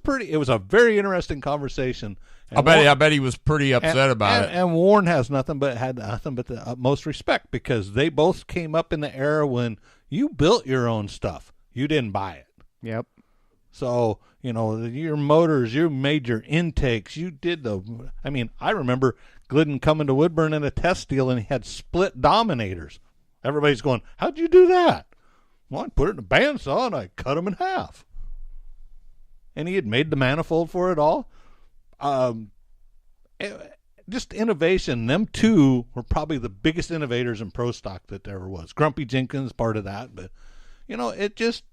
a very interesting conversation. I bet he was pretty upset about it. And Warren had nothing but the utmost respect because they both came up in the era when you built your own stuff. You didn't buy it. Yep. So, your motors, you made your intakes. You did I remember Glidden coming to Woodburn in a test deal and he had split dominators. Everybody's going, how'd you do that? Well, I put it in a bandsaw and I cut them in half. And he had made the manifold for it all. Just innovation. Them two were probably the biggest innovators in pro stock that there ever was. Grumpy Jenkins, part of that. But, it just,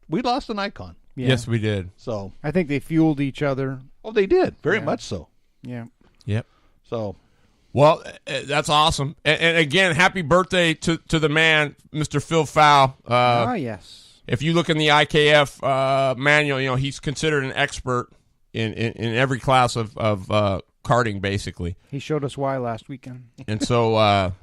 we lost an icon. Yeah. Yes, we did. So I think they fueled each other. Oh, they did. Very much so. Yeah. Yep. So, Well, that's awesome. And again, happy birthday to the man, Mr. Phil Fow. Yes. If you look in the IKF manual, he's considered an expert in every class of karting, basically. He showed us why last weekend. And so, and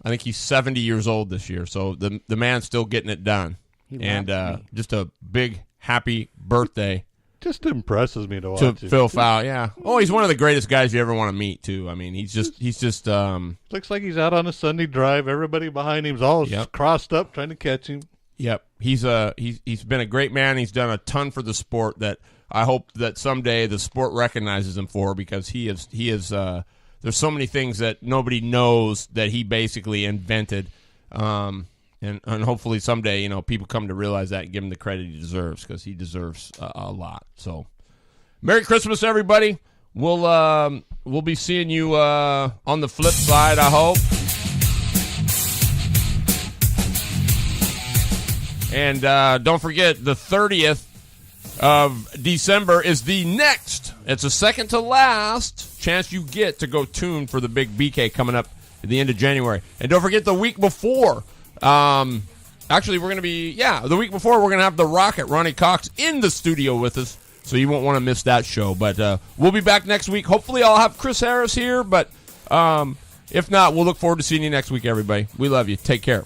I think he's 70 years old this year. So the man's still getting it done. And just a big happy birthday. Just impresses me to watch To him. Phil Fow, yeah. Oh, he's one of the greatest guys you ever want to meet, too. I mean, he's just Looks like he's out on a Sunday drive. Everybody behind him's all crossed up trying to catch him. Yep. He's been a great man. He's done a ton for the sport that I hope that someday the sport recognizes him for, because he is there's so many things that nobody knows that he basically invented. And hopefully someday, people come to realize that and give him the credit he deserves, because he deserves a lot. So, Merry Christmas, everybody. We'll be seeing you on the flip side, I hope. And don't forget, the 30th of December is the next. It's a second to last chance you get to go tune for the big BK coming up at the end of January. And don't forget, the week before. Actually, we're going to be, the week before, we're going to have the Rocket, Ronnie Cox, in the studio with us, so you won't want to miss that show. But we'll be back next week. Hopefully, I'll have Chris Harris here, but if not, we'll look forward to seeing you next week, everybody. We love you. Take care.